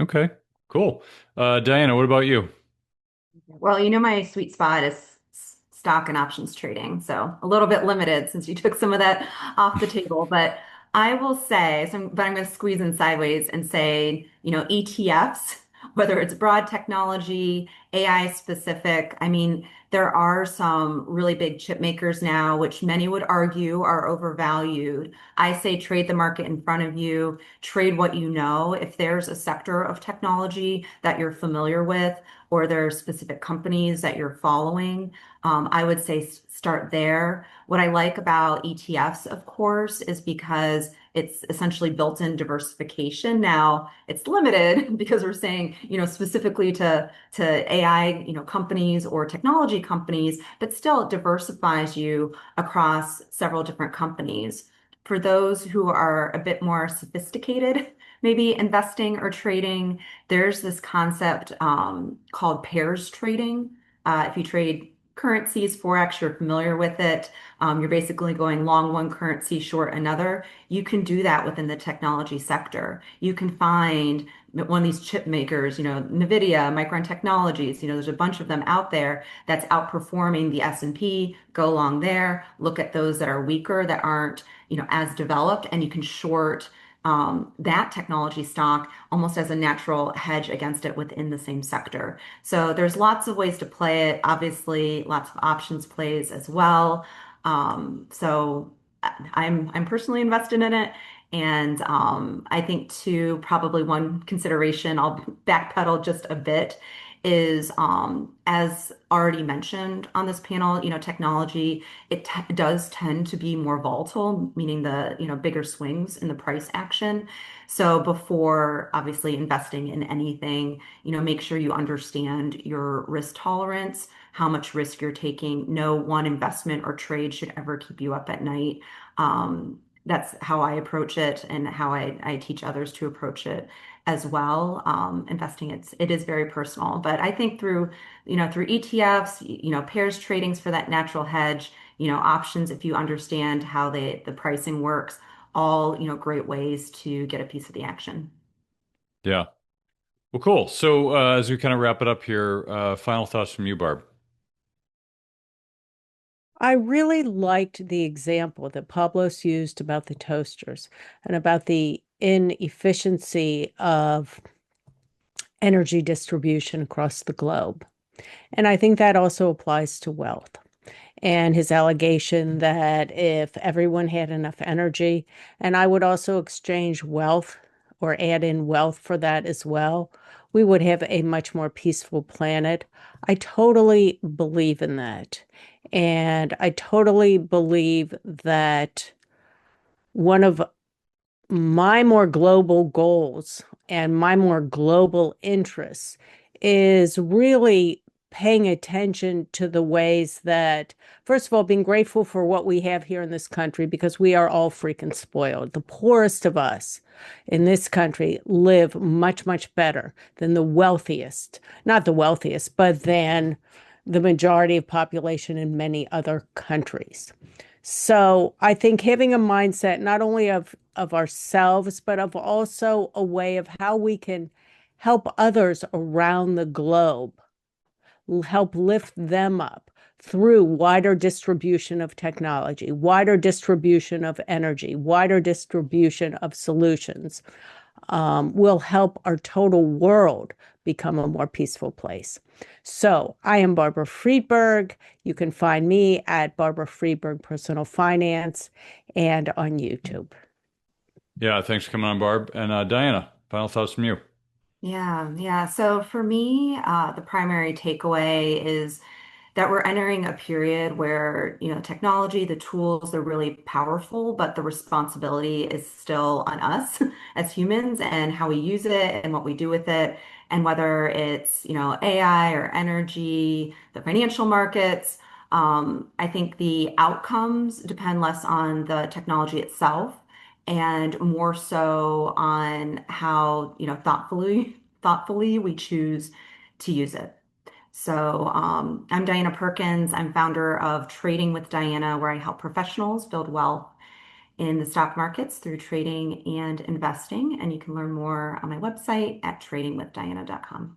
Okay, cool. Diana, what about you? Well, my sweet spot is stock and options trading. So a little bit limited since you took some of that off the table. But I will say, but I'm going to squeeze in sideways and say, ETFs, whether it's broad technology, AI specific. I mean, there are some really big chip makers now, which many would argue are overvalued. I say trade the market in front of you, trade what you know. If there's a sector of technology that you're familiar with, or there are specific companies that you're following, I would say start there. What I like about ETFs, of course, is because it's essentially built-in diversification. Now, it's limited because we're saying, specifically to AI, companies or technology companies, but still it diversifies you across several different companies. For those who are a bit more sophisticated, maybe investing or trading, there's this concept called pairs trading. If you trade currencies, Forex, you're familiar with it. You're basically going long one currency, short another. You can do that within the technology sector. You can find one of these chip makers, NVIDIA, Micron Technologies, there's a bunch of them out there that's outperforming the S&P. Go along there, look at those that are weaker, that aren't, as developed, and you can short that technology stock almost as a natural hedge against it within the same sector. So there's lots of ways to play it. Obviously, lots of options plays as well. So I'm personally invested in it. And I think too, probably one consideration, I'll backpedal just a bit, is as already mentioned on this panel, technology, it does tend to be more volatile, meaning the, bigger swings in the price action. So before obviously investing in anything, make sure you understand your risk tolerance, how much risk you're taking. No one investment or trade should ever keep you up at night. That's how I approach it and how I teach others to approach it as well. Investing, it is very personal, but I think through ETFs, pairs tradings for that natural hedge, options, if you understand how the pricing works, all, great ways to get a piece of the action. Yeah. Well, cool. So as we kind of wrap it up here, final thoughts from you, Barb. I really liked the example that Pablos used about the toasters and about the inefficiency of energy distribution across the globe. And I think that also applies to wealth. And his allegation that if everyone had enough energy, and I would also exchange wealth or add in wealth for that as well, we would have a much more peaceful planet. I totally believe in that. And I totally believe that one of my more global goals and my more global interests is really paying attention to the ways that, first of all, being grateful for what we have here in this country, because we are all freaking spoiled. The poorest of us in this country live much, much better than the wealthiest, not the wealthiest, but than the majority of population in many other countries. So I think having a mindset not only of ourselves, but of also a way of how we can help others around the globe, help lift them up through wider distribution of technology, wider distribution of energy, wider distribution of solutions, will help our total world become a more peaceful place. So I am Barbara Friedberg. You can find me at Barbara Friedberg Personal Finance and on YouTube. Yeah, thanks for coming on, Barb. And Diana, final thoughts from you. Yeah. So for me, the primary takeaway is that we're entering a period where, technology, the tools, they're really powerful, but the responsibility is still on us as humans and how we use it and what we do with it. And whether it's, AI or energy, the financial markets, I think the outcomes depend less on the technology itself and more so on how, thoughtfully we choose to use it. So I'm Diana Perkins. I'm founder of Trading with Diana, where I help professionals build wealth in the stock markets through trading and investing. And you can learn more on my website at tradingwithdiana.com.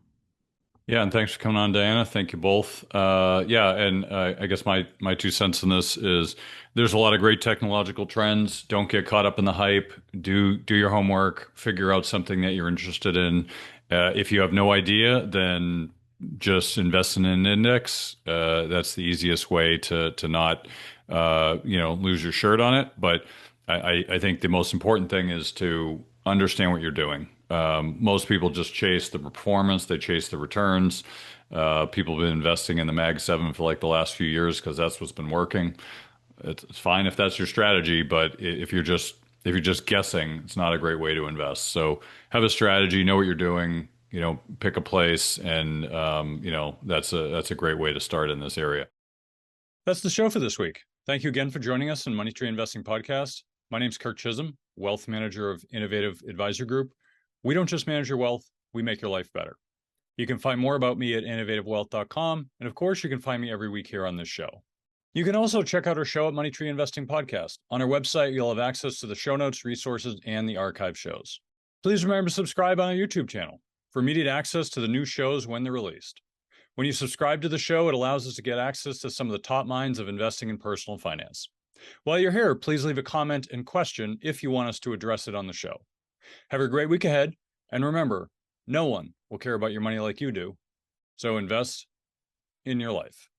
Yeah, and thanks for coming on, Diana. Thank you both. Yeah, and I guess my 2 cents in this is there's a lot of great technological trends. Don't get caught up in the hype. Do your homework. Figure out something that you're interested in. If you have no idea, then just invest in an index. That's the easiest way to not lose your shirt on it. But I think the most important thing is to understand what you're doing. Most people just chase the performance, they chase the returns. People have been investing in the Mag 7 for like the last few years because that's what's been working. It's fine if that's your strategy, but if you're just guessing, it's not a great way to invest. So have a strategy, know what you're doing, pick a place, and that's a great way to start in this area. That's the show for this week. Thank you again for joining us on Money Tree Investing Podcast. My name's Kirk Chisholm, Wealth Manager of Innovative Advisor Group. We don't just manage your wealth, we make your life better. You can find more about me at innovativewealth.com. And of course, you can find me every week here on this show. You can also check out our show at Money Tree Investing Podcast. On our website, you'll have access to the show notes, resources, and the archive shows. Please remember to subscribe on our YouTube channel for immediate access to the new shows when they're released. When you subscribe to the show, it allows us to get access to some of the top minds of investing in personal finance. While you're here, please leave a comment and question if you want us to address it on the show. Have a great week ahead, and remember, no one will care about your money like you do, so invest in your life.